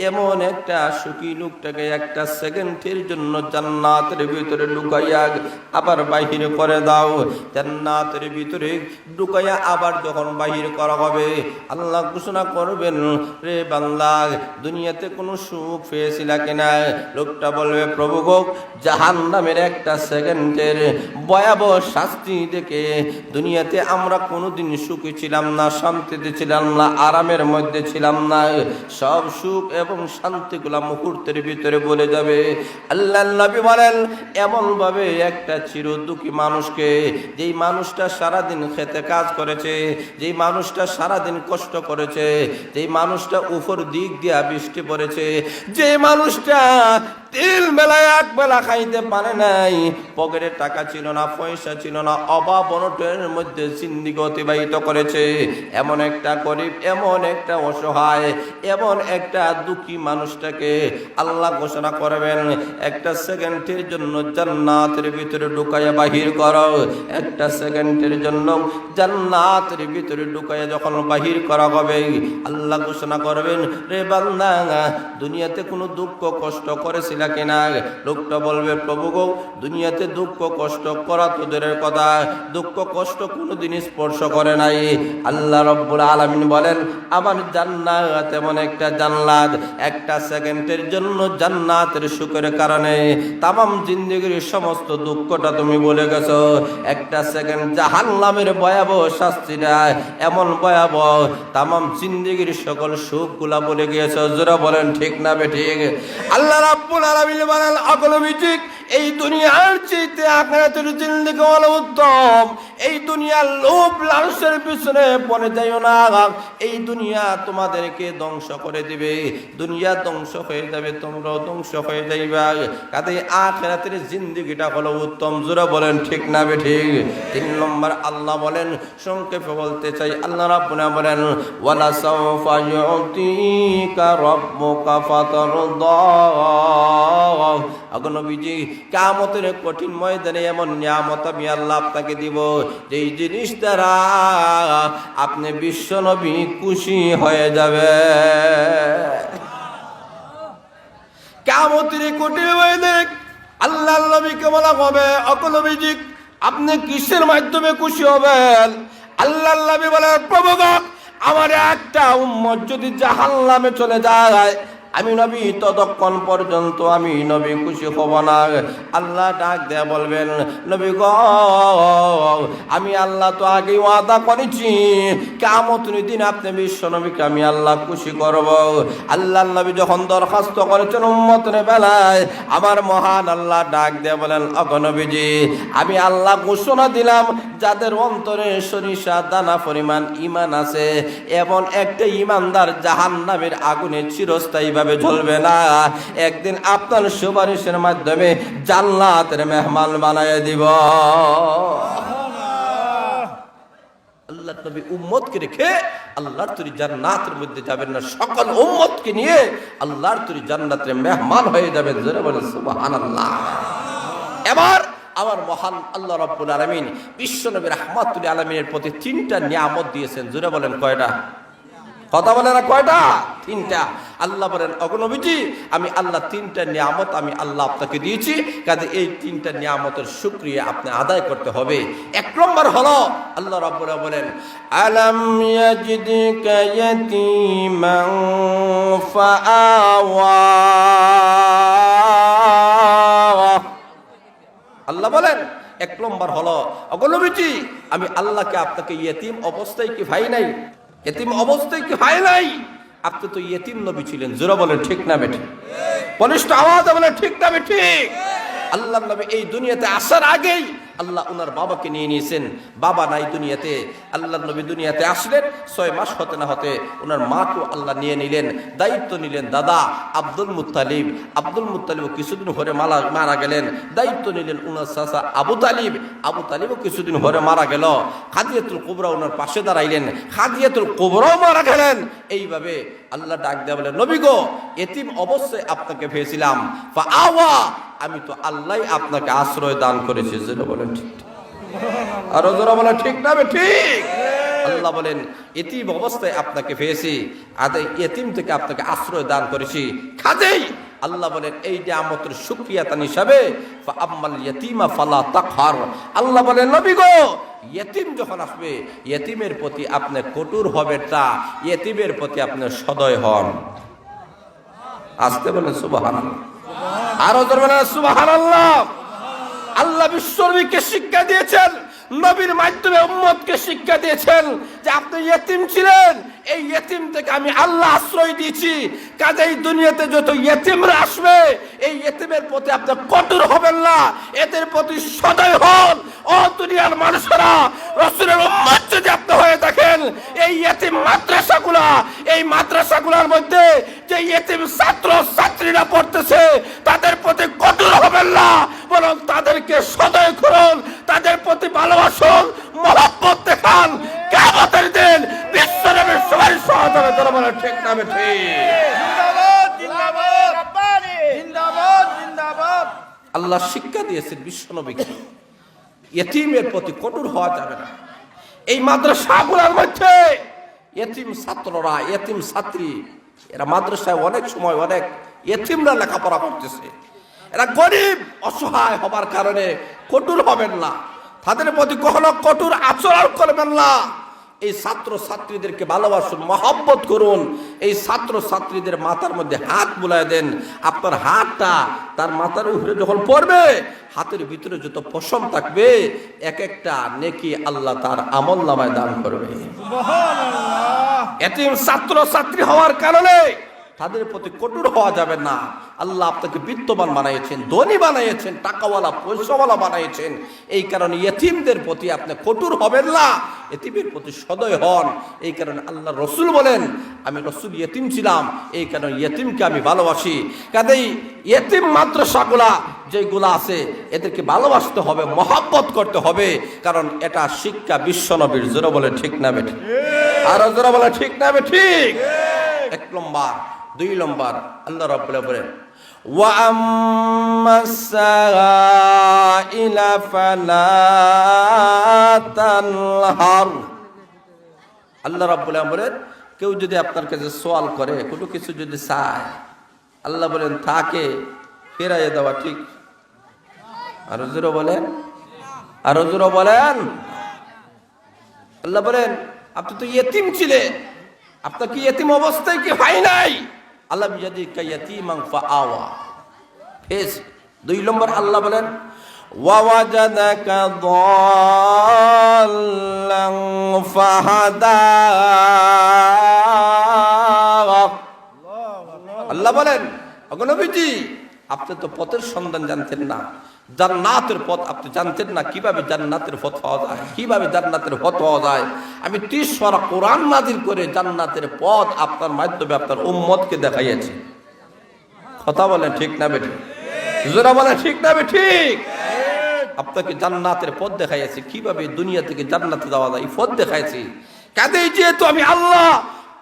Speaker 1: এমন একটা সুখী লোকটাকে একটা সেকেন্ডের জন্য জান্নাতের ভিতরে ঢুকাইয়া আবার বাহির করে দাও। জান্নাতের ভিতরে ঢুকাইয়া আবার যখন বাহির করা হবে আল্লাহ ঘোষণা করবেন রে বান্দা দুনিয়াতে কোনো সুখ পেয়েছিলা কিনা? লোকটা বলবে প্রভু গো জাহান্নামের একটা সেকেন্ডের ভয়াবহ শাস্তি দেখে দুনিয়াতে আমরা কোনোদিন সুখী ছিলাম না, শান্তিতে ছিলাম না, আরামের মধ্যে ছিলাম না। সব সুখ এবং শান্তিগুলা মুহূর্তের ভিতরে বলে যাবে। আল্লাহ নবী বলেন এমন ভাবে একটা চির দুঃখী মানুষকে, যেই মানুষটা সারাদিন খেতে কাজ করেছে, যেই মানুষটা সারাদিন কষ্ট করেছে, যেই মানুষটা উপর দিক দিয়া বৃষ্টি পড়েছে, যে মানুষটা তিল বেলায় এক বেলা খাইতে পারে নাই, পকেটে টাকা ছিল না, পয়সা ছিল না, অভাব অনটনের মধ্যে জিন্দেগি অতিবাহিত করেছে, এমন একটা গরিব, এমন একটা অসহায়, এমন একটা দুঃখী মানুষটাকে আল্লাহ ঘোষণা করবেন একটা সেকেন্ডের জন্য জান্নাতের ভিতরে ঢুকাইয়া বাহির করো। একটা সেকেন্ডের জন্য জান্নাতের ভিতরে ঢুকাইয়া যখন বাহির করা হবে আল্লাহ ঘোষণা করবেন রে বান্দা দুনিয়াতে কোনো দুঃখ কষ্ট করেছিল কিনা? লোকটা বলবে প্রভু গো দুনিয়াতে দুঃখ কষ্ট করা তো দূরের কথা, দুঃখ কষ্ট কোনোদিন স্পর্শ করে নাই। আল্লাহ রাব্বুল আলামিন বলেন আমার জান্নাত এমন একটা জান্নাত, একটা সেকেন্ডের জন্য জান্নাতের সুখের কারণে তামাম জিন্দেগির সমস্ত দুঃখটা তুমি বলে গেছো। একটা সেকেন্ড জাহান্নামের ভয়াবহ শাস্তিটা এমন ভয়াবহ, তামাম জিন্দেগির সকল সুখগুলা বলে গিয়েছো। যারা বলেন ঠিক না বেঠিক? আল্লাহ রাব্বুল আলামিন বলেন আকলবিচিক এই দুনিয়ার চাইতে আখিরাতের জিন্দেগি হলো উত্তম। এই দুনিয়ার লোভ লালসের পিছনে পড়ে যাইও না, এই দুনিয়া তোমাদেরকে ধ্বংস করে দিবে, দুনিয়া ধ্বংস হয়ে যাবে, তোমরাও ধ্বংস হয়ে যাইবা। কাজেই আখিরাতের জিন্দেগিটা হলো উত্তম। জোরে বলেন ঠিক না বেঠিক? 3 নম্বর আল্লাহ বলেন, সংক্ষেপে বলতে চাই, আল্লাহ রাব্বুল আলামিন বলেন ওয়ালা সাওফা ইউতিকা রাব্বুকা ফাতারদা। আগো নবীজি কিয়ামতের কঠিন ময়দানে এমন নিয়ামত আমি আল্লাহ আপনাকে দিব যেই জিনিস দ্বারা আপনি বিশ্ব নবী খুশি হয়ে যাবে। কিয়ামতের কঠিন ময়দানে আল্লাহর নবীকে বলা হবে আগো নবীজি আপনি কিসের মাধ্যমে খুশি হবেন? আল্লাহর নবী বলেন প্রভু গো আমার একটা উম্মত যদি জাহান্নামে চলে যায় আমি নবী ততক্ষণ পর্যন্ত আমি নবী খুশি হব না। আল্লাহ ডাক দেয়া বলবেন নবী গো আমি আল্লাহ তো আগেই ওয়াদা করেছি কিয়ামতের দিন আপনি বিশ্ব নবীকে আমি আল্লাহ খুশি করব। আল্লাহর নবী যখন দরখাস্ত করেছেন উম্মতের বেলায় আমার মহান আল্লাহ ডাক দেয়া বলেন ওগো নবীজি আমি আল্লাহ ঘোষণা দিলাম যাদের অন্তরে সরিষা দানা পরিমাণ ঈমান আছে এমন একটা ঈমানদার জাহান্নামের আগুনে চিরস্থায়ী জ্বলবে না, একদিন আপনার সুপারিশের মাধ্যমে জান্নাতের মেহমান বানায় দিব। আল্লাহর নবী উম্মতকে রেখে আল্লাহর তৈরি জান্নাতের মধ্যে যাবেন না, সকল উম্মতকে নিয়ে আল্লাহর তৈরি জান্নাতের মেহমান হয়ে যাবেন। জোরে বলেন সুবহানাল্লাহ। এবার আমার মহান আল্লাহ রাব্বুল আলামিন বিশ্বনবী রাহমাতুল আলামিনের প্রতি 3টা নিয়ামত দিয়েছেন। জোরে বলেন কয়টা? কথা বলে না কয়টা? 3টা। আল্লাহ বলেন অগণবিজি আমি আল্লাহ 3টা নিয়ামত আমি আল্লাহ আপনাকে দিয়েছি, কাজে এই 3টা নিয়ামতের শুকরিয়া আপনি আদায় করতে হবে। 1 নম্বর হলো আল্লাহ রাব্বুল বলেন আলাম ইয়াজিদকা ইয়াতীমান ফাআওয়া। আল্লাহ বলেন 1 নম্বর হলো অগণবিজি আমি আল্লাহকে আপনাকে ইয়েতিম অবস্থায় কি ভাই নাই, ইয়েতিম অবস্থায় কি ভাই নাই? আপনি তো ইয়েতিম নবী ছিলেন। জোরে বলেন ঠিক না বেঠিক? বলিষ্ঠ আওয়াজে বলেন ঠিক না বেঠিক? আল্লাহ নবী এই দুনিয়াতে আসার আগেই আল্লাহ ওনার বাবাকে নিয়ে নিয়েছেন। বাবা নাই দুনিয়াতে, আল্লাহ নবী দুনিয়াতে আসলেন 6 মাস হতে না হতে ওনার মাকেও আল্লাহ নিয়ে নিলেন, দায়িত্ব নিলেন দাদা আব্দুল মুত্তালিব। আব্দুল মুত্তালিব কিছুদিন পরে মারা গেলেন, দায়িত্ব নিলেন ওনার চাচা আবু তালিব। আবু তালিবও কিছুদিন পরে মারা গেল। খাদিজাতুল কুবরা ওনার পাশে দাঁড়াইলেন, খাদিজাতুল কুবরাও মারা গেলেন। এইভাবে আল্লাহ ডাক দেয়া বলেন নবী গো এতিম অবশ্যই আপনাকে পেয়েছিলাম, ফাআওয়া আমি তো আল্লাহ আপনাকে আশ্রয় দান করেছি। যেটা বলেন ঠিক, আর যারা বলে ঠিক না ঠিক? আল্লাহ বলেন এতিম অবস্থায় আপনাকে পেয়েছি, আদায় এতিম থেকে আপনাকে আশ্রয় দান করেছি। কাজেই আল্লাহ বলেন এই নিয়ামতের শুকরিয়া তান হিসাবে ফাআম্মাল ইয়াতীমা ফালা তাকহার। আল্লাহ বলেন নবী গো ইয়েতিম যখন আসবে ইয়েতিমের প্রতি আপনি কঠোর হবেন না, ইয়েতিমের প্রতি আপনি সদয় হন। আসতে বলেন সুবহানাল্লাহ, আরো জোরে বলেন সুবহানাল্লাহ। আল্লাহ বিশ্বনবীকে শিক্ষা দিয়েছেন, নবীর মাধ্যমে উম্মতকে শিক্ষা দিয়েছেন যে আপনি ইয়েতিম ছিলেন, এই ইয়েতিম থেকে আমি আল্লাহ আশ্রয় দিয়েছি। কাজেই দুনিয়াতে যত ইয়েতিমরা আসবে এই ইয়েতিমের প্রতি আপনি কঠোর হবেন না, এদের প্রতি সদয় হন। ও দুনিয়ার মানুষেরা, রাসূলের উম্মত যদি আপনি হয়ে থাকেন, এই ইয়েতিম মাদ্রাসাগুলা, এই মাদ্রাসাগুলোর মধ্যে যে ইয়েতিম ছাত্র ছাত্রীরা পড়তেছে তাদের প্রতি কঠোর হবেন না, বরং তাদেরকে সদয় করুন, তাদের প্রতি ভালোবাসুন, মহব্বত দেখান। কিয়ামতের দিন বিশ্বনবীর সবাই সহযোগিতা করবে। ঠিক না ঠিক?
Speaker 2: জিন্দাবাদ জিন্দাবাদ রব্বানি জিন্দাবাদ জিন্দাবাদ।
Speaker 1: আল্লাহ শিক্ষা দিয়েছেন বিশ্বনবীকে ইয়েতিমের প্রতি কঠোর হওয়া যাবে না। এই মাদ্রাসাগুলোর মধ্যে ইয়েতিম ছাত্ররা, ইয়েতিম ছাত্রী, এরা মাদ্রাসায় অনেক সময় অনেক ইয়েতিমরা লেখাপড়া করতেছে। এরা গরিব অসহায় হবার কারণে কঠোর হবেন না, তাদের প্রতি কখনো কঠোর আচরণ করবেন না। এই ছাত্র ছাত্রীদেরকে ভালোবাসুন, মহব্বত করুন। এই ছাত্র ছাত্রীদের মাথার মধ্যে হাত বুলায় দেন। আপনার হাতটা তার মাথার উপরে যখন পড়বে, হাতের ভিতরে যত পশম থাকবে এক একটা নেকি আল্লাহ তার আমলনামায় দান করবে।
Speaker 2: সুবহানাল্লাহ।
Speaker 1: এতিম ছাত্র ছাত্রী হওয়ার কারণে তাদের প্রতি কঠোর হওয়া যাবে না। আল্লাহ আপনাকে বিত্তবান বানাইছেন, ধনী বানাইছেন, টাকাওয়ালা পয়সাওয়ালা বানাইছেন। এই কারণে ইয়েতিমদের প্রতি আপনি কঠোর হবেন না, ইয়েতিমের প্রতি সদয় হন। এই কারণে আল্লাহ রসুল বলেন আমি রসুল ইয়েতিম ছিলাম, এই কারণে ইয়েতিমকে আমি ভালোবাসি। কাজেই ইয়েতিম মাদ্রাসাগুলা যেগুলো আছে এদেরকে ভালোবাসতে হবে, মহব্বত করতে হবে, কারণ এটা শিক্ষা বিশ্বনবীর। জোরে বলে ঠিক না বেঠিক? আরো জোরে বলে ঠিক না বেঠিক? 1 নম্বর। 2 নম্বর আল্লাহ রাব্বুল বলেন ওয়া আম্মাস সাইলা ফালা তানহার। আল্লাহ রাব্বুল বলেন কেউ যদি আপনার কাছে সওয়াল করে, কোনো কিছু যদি চায়, আল্লাহ বলেন তাকে ফেরাইয়ে দেওয়া ঠিক। আরো জোরে বলেন, আরো জোরে বলেন। আল্লাহ বলেন আপনি তো ইয়েতিম ছিলেন, আপনার কি ইয়েতিম অবস্থায় কি হয় নাই? আল্লাহ ইয়াদিকা ইয়াতীমান ফাআওয়া। 2 নম্বর আল্লাহ বলেন ওয়া ওয়াজাদাকা দাল্লান ফাহাদা। আল্লাহ বলেন ওগো নবীজি আপনি তো পথের সন্ধান জানতেন না, জান্নাতের পথ আপনি জানতেন না, কিভাবে জান্নাতের পথ পাওয়া যায়, কিভাবে জান্নাতের পথ পাওয়া যায়। আমি 30 পারা কোরআন নাযিল করে জান্নাতের পথ আপনার মাধ্যমে আপনার উম্মতকে দেখাইয়াছি। কথা বলেন ঠিক না বেঠিক? জোরে বলেন ঠিক না বেঠিক? আপনাকে জান্নাতের পথ দেখাইছি, কিভাবে দুনিয়া থেকে জান্নাতে যাওয়া যায় এই পথ দেখাইছি। কাজেই যেহেতু আমি আল্লাহ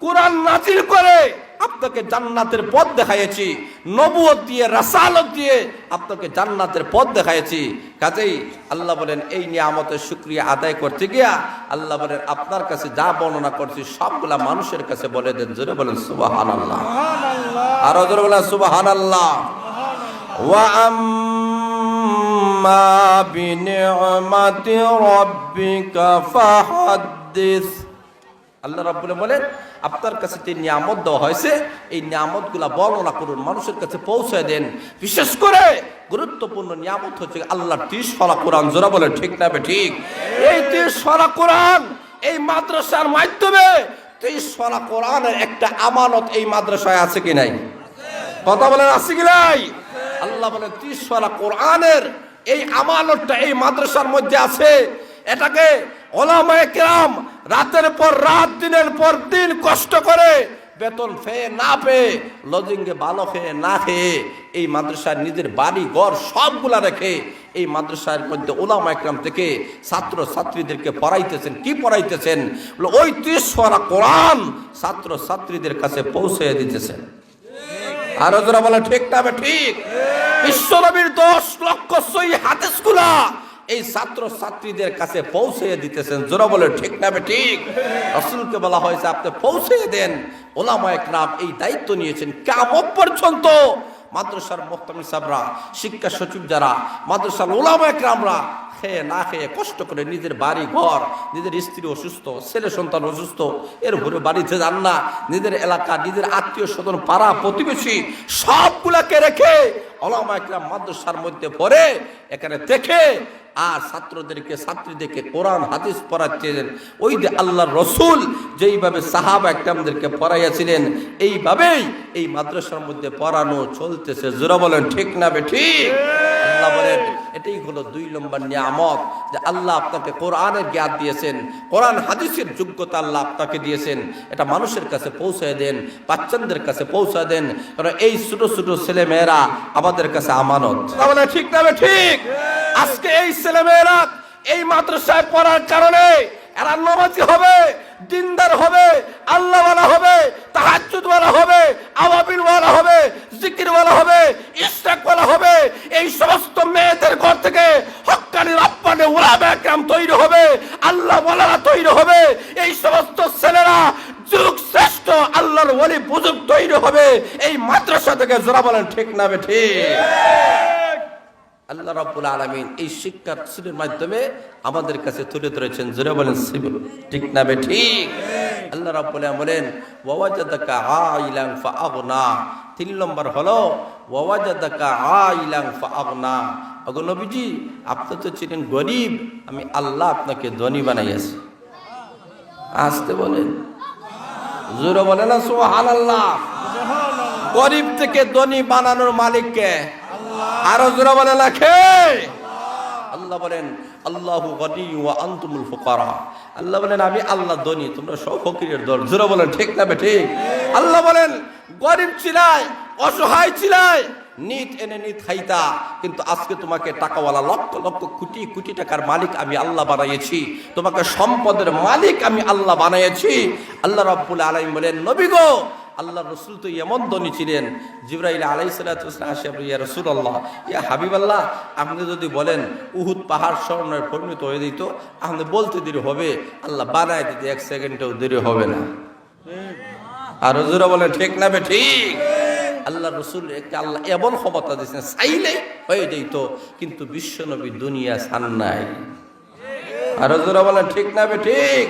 Speaker 1: কোরআন নাযিল করে আপনাকে জান্নাতের পথ দেখাইছি, নবুয়ত দিয়ে রাসালত দিয়ে আপনাকে জান্নাতের পথ দেখাইছি। কাজেই আল্লাহ বলেন এই নিয়ামতের শুকরিয়া আদায় করতে গিয়া আল্লাহ বলেন আপনার কাছে যা বর্ণনা করছি সবগুলা মানুষের কাছে বলে দেন। জোরে বলেন সুবহানাল্লাহ, আরো জোরে বলেন সুবহানাল্লাহ। ওয়া আম্মা বিনি'মাতি রাব্বিকা ফাহাদ্দিস। আল্লাহ রাব্বুল বলেন আপনার কাছে যে নিয়ামত দেওয়া হয়েছে এই নিয়ামতগুলা বর্ণনা করুন, মানুষের কাছে পৌঁছায় দেন। বিশেষ করে গুরুত্বপূর্ণ নিয়ামত হচ্ছে আল্লাহর 30 পারা কোরআন। জোরা বলেন ঠিক না ঠিক? এই 30 পারা কোরআন এই মাদ্রাসার মাধ্যমে 30 পারা কোরআনের একটা আমানত এই মাদ্রাসায় আছে কি নাই? কথা বলেন আছে কি নাই? আল্লাহ বলেন 30 পারা কোরআনের এই আমানতটা এই মাদ্রাসার মধ্যে আছে। এটাকে উলামায়ে কেরাম রাতের পর রাত দিনের পর দিন কষ্ট করে বেতন পেয়ে না পেয়ে লজিংয়ে ভালো খেয়ে না খেয়ে এই মাদ্রাসার নিজের বাড়ি ঘর সবগুলা রেখে এই মাদ্রাসার মধ্যে উলামায়ে কেরাম থেকে ছাত্র ছাত্রীদেরকে পড়াইতেছেন। কি পড়াইতেছেন? ওই 30 পারা কোরআন ছাত্র ছাত্রীদের কাছে পৌঁছে দিতেছেন। আরো যারা বলে ঠিক না ঠিক? বিশ্বনবীর 10 লক্ষ সহি হাদিসগুলা এই ছাত্র ছাত্রীদের কাছে পৌঁছে দিতেছেন। জোরা বলে ঠিক না ঠিক? রাসূলকে বলা হয়েছে আপনি পৌঁছে দেন। উলামায়ে কেরাম এই দায়িত্ব নিয়েছেন। কিয়ামত পর্যন্ত মাদ্রাসার মুহতামিম সাহেবরা, শিক্ষা সচিব যারা, মাদ্রাসার উলামায়ে কেরামরা খেয়ে না খেয়ে কষ্ট করে নিজের বাড়ি ঘর, নিজের স্ত্রী অসুস্থ, ছেলে সন্তান অসুস্থ, এর ভরে বাড়িতে যান না, নিজের এলাকা, নিজের আত্মীয় স্বজন, পাড়া প্রতিবেশী সবগুলাকে রেখে উলামায়ে কেরাম মাদ্রাসার মধ্যে পড়ে এখানে দেখে আর ছাত্রদেরকে ছাত্রীদেরকে কোরআন হাদিস পড়াচ্ছিলেন। ওই যে আল্লাহর রসুল যেইভাবে সাহাবা একরামদেরকে পড়াইয়াছিলেন এইভাবেই এই মাদ্রাসার মধ্যে পড়ানো চলতেছে। জোরা বলেন ঠিক না ঠিক? আল্লাহ বলেন এটাই হলো 2 নম্বর নিয়ামত, যে আল্লাহ আপনাকে কোরআনের জ্ঞান দিয়েছেন, কোরআন হাদিসের যোগ্যতা আল্লাহ আপনাকে দিয়েছেন। এটা মানুষের কাছে পৌঁছায় দেন, বাচ্চাদের কাছে পৌঁছায় দেন, কারণ এই ছোট ছোট ছেলে মেয়েরা আমাদের কাছে আমানত। ঠিক না ঠিক? আজকে এই ছেলেমেয়েরা এই মাদ্রাসায় পড়ার কারণে এরা নামাজি হবে, দিনদার হবে, আল্লাহওয়ালা হবে, তাহাজ্জুদওয়ালা হবে, আওয়াবিলওয়ালা হবে, জিকিরওয়ালা হবে, ইশরাকওয়ালা হবে। এই সমস্ত মেয়েদের ঘর থেকে হক্কানি রব্বানি উলামায়ে কেরাম তৈরি হবে, আল্লাহওয়ালারা তৈরি হবে। এই সমস্ত ছেলেরা যুগ শ্রেষ্ঠ আল্লাহর ওলি বুজুর্গ তৈরি হবে এই মাদ্রাসা থেকে। জোরা বলেন ঠিক না ঠিক? আল্লাহ রাব্বুল আলামিন এই শিক্ষার সুরের মাধ্যমে আমাদের কাছে তুলে ধরেছেন। জোরে বলেন ঠিক না ঠিক? আল্লাহ রাব্বুল আলামিন বলেন ওয়াওয়াজাদাকা আইলান ফাআগনা। 3 নম্বর হলো ওয়াওয়াজাদাকা আইলান ফাআগনা। ওগো নবীজি আপনি তো ছিলেন গরিব, আমি আল্লাহ আপনাকে ধনী বানাইয়াছি। আসতে বলেন, জোরে বলেন না সুবহানাল্লাহ। গরিব থেকে ধনী বানানোর মালিক কে? আরো জোরে বলে লাখে। আল্লাহ বলেন আল্লাহু গনি ওয়া আনতুমুল ফুকারা। আল্লাহ বলেন আমি আল্লাহ ধনী, তোমরা সব ফকিরের দল। জোরে বলেন ঠিক না ঠিক? আল্লাহ বলেন গরিব ছিলাই, অসহায় ছিলাই, নিত এনে নিত খাইতা, কিন্তু আজকে তোমাকে টাকাওয়ালা লক্ষ লক্ষ কোটি কোটি টাকার মালিক আমি আল্লাহ বানাইছি, তোমাকে সম্পদের মালিক আমি আল্লাহ বানাইছি। আল্লাহ রাব্বুল আলামিন বলেন নবী গো আল্লাহ রসুল তো এমন ধনী ছিলেন, জিবরাইল আলাইহিস সালাতু ওয়াস সালাম আসে ইয়া রাসূলুল্লাহ, ইয়া হাবিবাল্লাহ, আপনি যদি বলেন উহুদ পাহাড় স্বর্ণে পরিণত হয়ে দিত, আপনি বলতে দেরি হবে, আল্লাহ বানায় দিতে 1 সেকেন্ডেও দেরি হবে না। আর হুজুরা বলেন ঠিক না ঠিক? আল্লাহ রসুল একটা আল্লাহ এমন ক্ষমতা দিয়েছেন চাইলে হয়ে যেত, কিন্তু বিশ্বনবী দুনিয়া ছাড় নাই। আর হুজুরা বলেন ঠিক না ঠিক?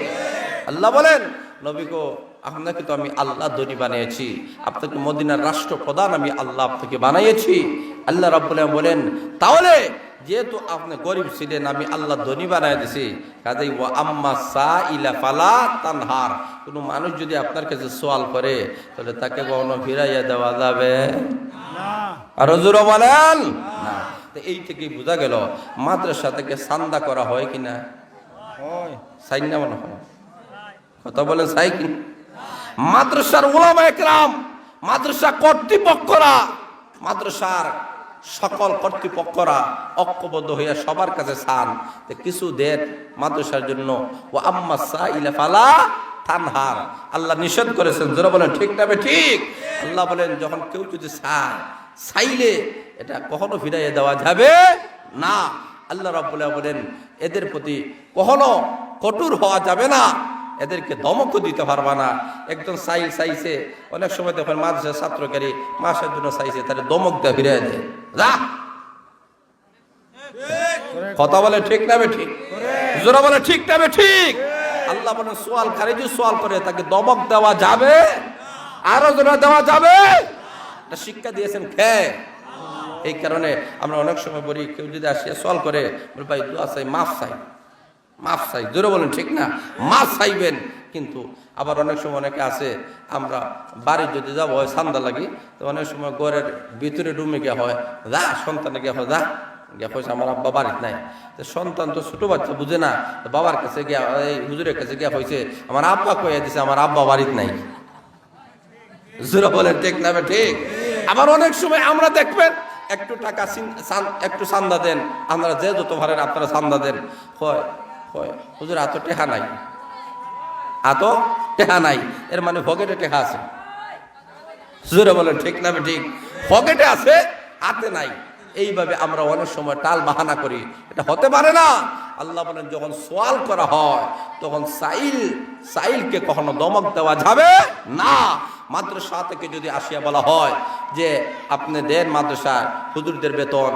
Speaker 1: আল্লাহ বলেন নবী গো আপনাকে তো আমি আল্লাহ ধনী বানিয়েছি, আপনাকে মদিনার রাষ্ট্রপ্রধান আমি আল্লাহ আপনাকে বানিয়েছি। আল্লাহ রাব্বুল আলামিন বলেন তাহলে যেহেতু আপনি গরিব ছিলেন আমি আল্লাহ ধনী বানায় দিছি, কাজেই ওয়া আম্মা সাইলা ফালা তানহার, কোনো মানুষ যদি আপনার কাছে সওয়াল করে তাহলে তাকে কখনো ফিরাইয়া দেওয়া যাবে না। আর হুজুর বলেন না। তো এই থেকেই বোঝা গেল মাদ্রাসা থেকে চাঁদা করা হয় কিনা? হয়। চাই না মনে হয়? কথা বলেন চাই কি? মাদ্রাসার উলামায়ে কেরাম, মাদ্রাসা কর্তৃপক্ষরা, মাদ্রাসার সকল কর্তৃপক্ষরা ঐক্যবদ্ধ হইয়া সবার কাছে চান যে কিছু দেন মাদ্রাসার জন্য। ও আম্মা সাইলা ফালা তানহার, আল্লাহ নিষেধ করেছেন। যারা বলেন ঠিক না ঠিক? আল্লাহ বলেন যখন কেউ যদি চাইলে এটা কখনো ফিরাইয়ে দেওয়া যাবে না। আল্লাহ রাব্বুল আলামিন বলেন এদের প্রতি কখনো কঠোর হওয়া যাবে না, এদেরকে ধমকও দিতে পারবা না। একজন চাইছে, অনেক সময় দেখেন মাদ্রাসার ছাত্রকারী মাসের জন্য চাইছে, তাহলে ধমক দেওয়া ফিরে যায় যা। কথা বলে ঠিক না ঠিক? জোরা বলে ঠিক না ঠিক? আল্লাহ বলেন সোয়ালকারী যদি সোয়াল করে তাকে ধমক দেওয়া যাবে, আরো জোরা দেওয়া যাবে। এটা শিক্ষা দিয়েছেন খেয়ে। এই কারণে আমরা অনেক সময় বলি কেউ যদি আসিয়া সোয়াল করে, বলে ভাই দোয়া চাই, মাফ চাই, জোরে বলেন ঠিক না? মাফ চাইবেন। কিন্তু আবার অনেক সময় অনেকে আছে, আমরা বাড়ি যদি যাবো হয় চান্দা লাগি, তো অনেক সময় ঘরের ভিতরে রুমে গিয়ে হয় যা, সন্তানে গিয়ে হয় যা, গিয়া কইছে আমার আব্বা বাড়িতে নাই। তো সন্তান তো ছোট বাচ্চা বুঝে না, বাবার কাছে গিয়া, এই হুজুরের কাছে গিয়া কইছে আমার আব্বা কইয়া দিছে আমার আব্বা বাড়িতে নাই। জোরে বলেন ঠিক না ঠিক? আবার অনেক সময় আমরা দেখবেন একটু টাকা একটু চান্দা দেন, আপনারা যে যত পারেন আপনারা চান্দা দেন, হয় হুজুর এত টেহা নাই, এর মানে পকেটে টেহা আছে। জোরে বলেন ঠিক না ঠিক? পকেটে আছে, হাতে নাই। এইভাবে আমরা অনেক সময় টাল বাহানা করি, এটা হতে পারে না। আল্লাহ বলেন যখন সোয়াল করা হয় তখন সাইলকে কখনো ধমক দেওয়া যাবে না। মাদ্রাসা থেকে যদি আসিয়া বলা হয় যে আপনি দেন মাদ্রাসা হুজুরদের বেতন,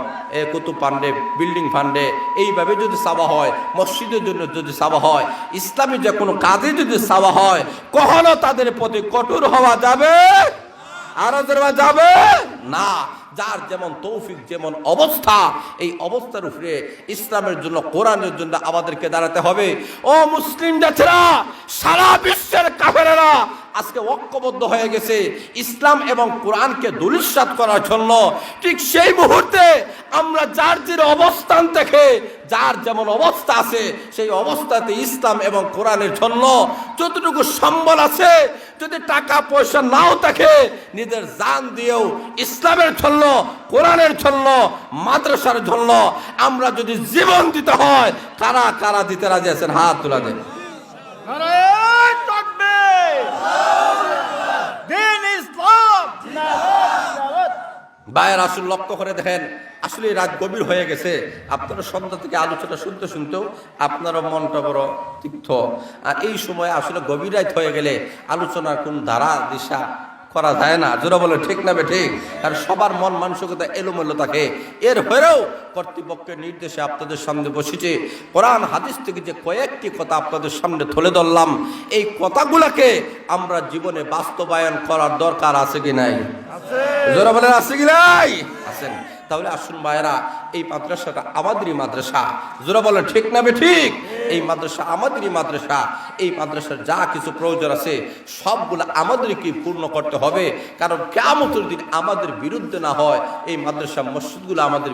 Speaker 1: কুতুব ফান্ডে, বিল্ডিং ফান্ডে, এইভাবে যদি চাওয়া হয়, মসজিদের জন্য যদি চাওয়া হয়, ইসলামী যে কোনো কাজে যদি চাওয়া হয়, কখনো তাদের প্রতি কঠোর হওয়া যাবে যাবে না। যার যেমন তৌফিক, যেমন অবস্থা, এই অবস্থার উপরে ইসলামের জন্য, কোরআনের জন্য আমাদেরকে দাঁড়াতে হবে। ও মুসলিম জাতিরা, সারা বিশ্বের কাফেরেরা আজকে ঐক্যবদ্ধ হয়ে গেছে ইসলাম এবং কোরআনকে ধূলিসাৎ করার জন্য। ঠিক সেই মুহূর্তে আমরা যার যে অবস্থান থেকে, যার যেমন অবস্থা আছে, সেই অবস্থাতে ইসলাম এবং কোরআনের জন্য যতটুকু সম্বল আছে, যদি টাকা পয়সা নাও থাকে, নিজের জান দিয়েও ইসলামের জন্য, কোরআনের জন্য, মাদ্রাসার জন্য আমরা যদি জীবন দিতে হয়, কারা কারা দিতে রাজি আছেন? হাত তুলে দেন।
Speaker 2: নারায়ে তাকবীর, দ্বীন ইসলাম জিন্দাবাদ।
Speaker 1: ভাইয়ের আসল লক্ষ্য করে দেখেন, আসলে রাত গভীর হয়ে গেছে। আপনারা সন্ধ্যা থেকে আলোচনা শুনতেও আপনারও মনটা বড় তিক্ত। আর এই সময় আসলে গভীর রাত হয়ে গেলে আলোচনার কোন ধারা দিশা করা যায় না। জোরা বলে ঠিক না ঠিক? আর সবার মন মানসিকতা এলোমেলো থাকে। এর হয়েও কর্তৃপক্ষের নির্দেশে আপনাদের সামনে বসেছে। কোরআন হাদিস থেকে যে কয়েকটি কথা আপনাদের সামনে তুলে ধরলাম, এই কথাগুলোকে আমরা জীবনে বাস্তবায়ন করার দরকার আছে কি নাই? জোরা বলেন আছে কি নাই? আছেন। তাহলে আসুন ভাইয়েরা, এই মাদ্রাসাটা আমাদেরই মাদ্রাসা। জোরা বলেন ঠিক না ঠিক? এই মাদ্রাসা আমাদেরই মাদ্রাসা। এই মাদ্রাসার যা কিছু প্রয়োজন আছে সবগুলো আমাদেরকে পূর্ণ করতে হবে। কারণ কিয়ামতের দিন আমাদের বিরুদ্ধে না হয়, এই মাদ্রাসা মসজিদগুলো আমাদের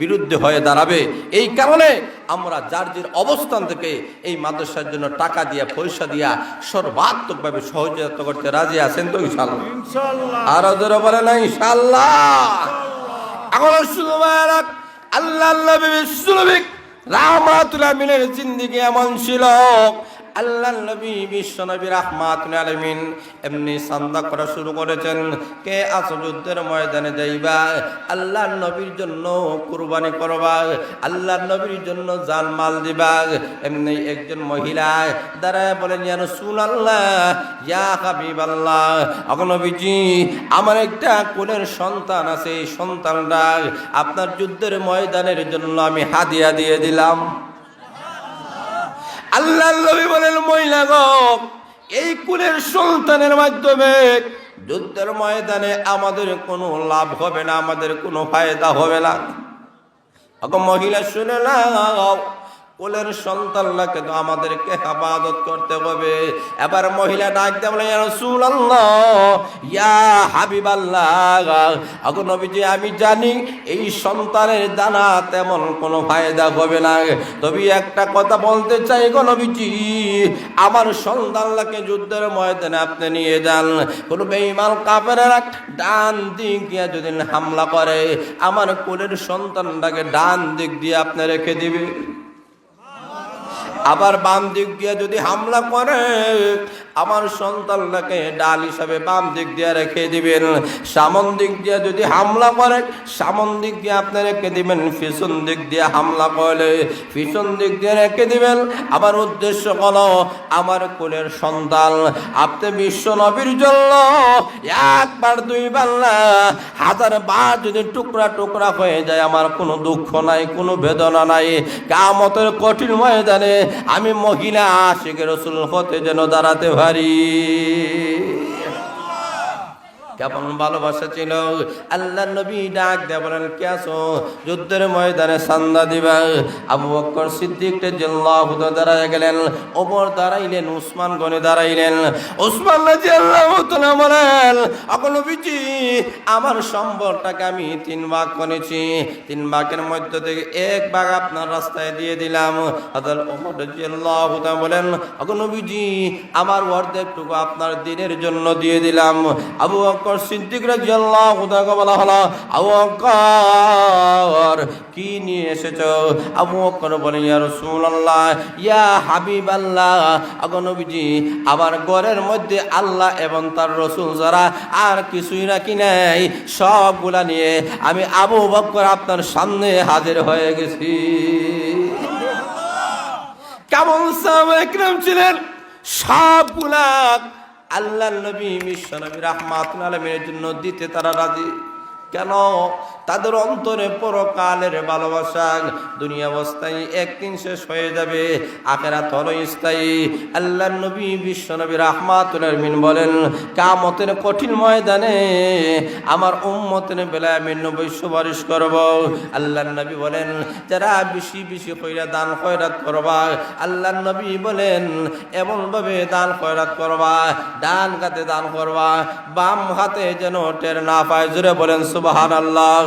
Speaker 1: বিরুদ্ধে হয়ে দাঁড়াবে। এই কারণে আমরা যার যে অবস্থান থেকে এই মাদ্রাসার জন্য টাকা দিয়া, পয়সা দিয়া সর্বাত্মকভাবে সহযোগিতা করতে রাজি আছেন তো? ইনশাআল্লাহ। আরো জোরে বলেন না ইনশাআল্লাহ। এখন আল্লাহ বিশ্বনবী রাহমাতুল আলামিনের জিন্দেগি এমন ছিল, আল্লাহ নবী বিশ্বনবী রাহমাতুল আলামিন এমনি সান্দা করা শুরু করেছেন। কে আছো যুদ্ধের ময়দানে যাইবা, আল্লাহ নবীর জন্য কুরবানি করবা, আল্লাহ নবীর জন্য জান মাল দিবা। এমনি একজন মহিলা দাঁড়ায় বলেন, ইয়া রাসূলুল্লাহ, ইয়া হাবিবাল্লাহ, ওগো নবীজি, আমার একটা কোলের সন্তান আছে, এই সন্তানটা আপনার যুদ্ধের ময়দানের জন্য আমি হাদিয়া দিয়ে দিলাম। আল্লাহ নবী বলেন, মহিলা গো, এই কুলের সন্তানের মাধ্যমে যুদ্ধের ময়দানে আমাদের কোনো লাভ হবে না, আমাদের কোনো ফায়দা হবে না। মহিলা শুনে নাও, কোলের সন্তানকে তো আমাদেরকে হেফাজত করতে হবে। এবার মহিলা ডাক দিয়ে বলে, ইয়া রাসূলুল্লাহ, ইয়া হাবিবাল্লাহ, আগো নবীজি আমি জানি এই সন্তানের দানা তেমন কোনো ফায়দা হবে না, তবে একটা কথা বলতে চাই গো নবীজি, আমার সন্তানকে যুদ্ধের ময়দানে আপনি নিয়ে যান, কোন বেঈমান কাফেররা ডান দিক দিয়ে যদি হামলা করে আমার কোলের সন্তানটাকে ডান দিক দিয়ে আপনি রেখে দিবে, আবার বাম দিক দিয়ে যদি হামলা করে আমার সন্তানটাকে ডাল হিসাবে বাম দিক দিয়ে রেখে দিবেন, সামন দিক দিয়ে যদি হামলা করে সামন দিক দিয়ে আপনি রেখে দিবেন, পিছন দিক দিয়ে হামলা করলে পিছন দিক দিয়ে রেখে দিবেন। আবার উদ্দেশ্য হলো আমার কোলের সন্তান আপনি বিশ্ব নবীর জন্য একবার দুইবার না হাজার বার যদি টুকরা টুকরা হয়ে যায় আমার কোনো দুঃখ নাই, কোনো বেদনা নাই, কিয়ামতের কঠিন ময়দানে আমি মহিলা আশিক রাসূল হতে যেন দাঁড়াতে পারি। কেমন ভালোবাসা ছিল। আল্লাহ নবী ডাক দিয়ে বলেন, কে আছো যুদ্ধের ময়দানে চান্দা দিবা? আবু বকর সিদ্দিক রাদিয়াল্লাহু তাআলা দাঁড়ায় গেলেন, ওমর দাঁড়াইলেন, উসমান গনি দাঁড়াইলেন। উসমান রাদিয়াল্লাহু তাআলা বলেন, আপনি নবীজি আমার সম্পদটাকে আমি 3 ভাগ করেছি, 3 ভাগের মধ্যে থেকে 1 ভাগ আপনার রাস্তায় দিয়ে দিলাম। হযরত ওমর রাদিয়াল্লাহু তাআলা বলেন, আপনি নবীজি আমার অর্ধেকটুকু আপনার দ্বীনের জন্য দিয়ে দিলাম। আবু বকর সিদ্দিক রাদিয়াল্লাহু তাআলা বলা হলো, আবু বকর কি নিয়ে এসেছো? আবু বকর বলেন, ইয়া রাসূলুল্লাহ, ইয়া হাবিবাল্লাহ, আগো নবীজি আবার ঘরের মধ্যে আল্লাহ এবং তার রাসূল যারা আর কিছুই রাখি নাই সবগুলা নিয়ে আমি আবু বকর আপনার সামনে হাজির হয়ে গেছি। কেমন সাহাবায়ে কিরাম ছিলেন, সবগুলা আল্লাহ নবী বিশ্ব নবী রাহমাতুল আলামিনের জন্য দিতে তারা রাজি। কেন? তাদের অন্তরে পরকালের ভালোবাসা। দুনিয়া অবস্থায় একদিন শেষ হয়ে যাবে, আখিরাত হলো স্থায়ী। আল্লাহ নবী বিশ্ব নবী রাহমাতুল আলামিন বলেন, কিয়ামতের কঠিন ময়দানে আমার উম্মতের বেলায় আমি নবী সুপারিশ করব। আল্লাহ নবী বলেন, যারা বেশি বেশি কইরা দান খয়রাত করবা, আল্লাহ নবী বলেন এমন ভাবে দান খয়রাত করবা, ডান হাতে দান করবা, বাম হাতে যেন টের না পায়। জোরে বলেন সুবহানাল্লাহ।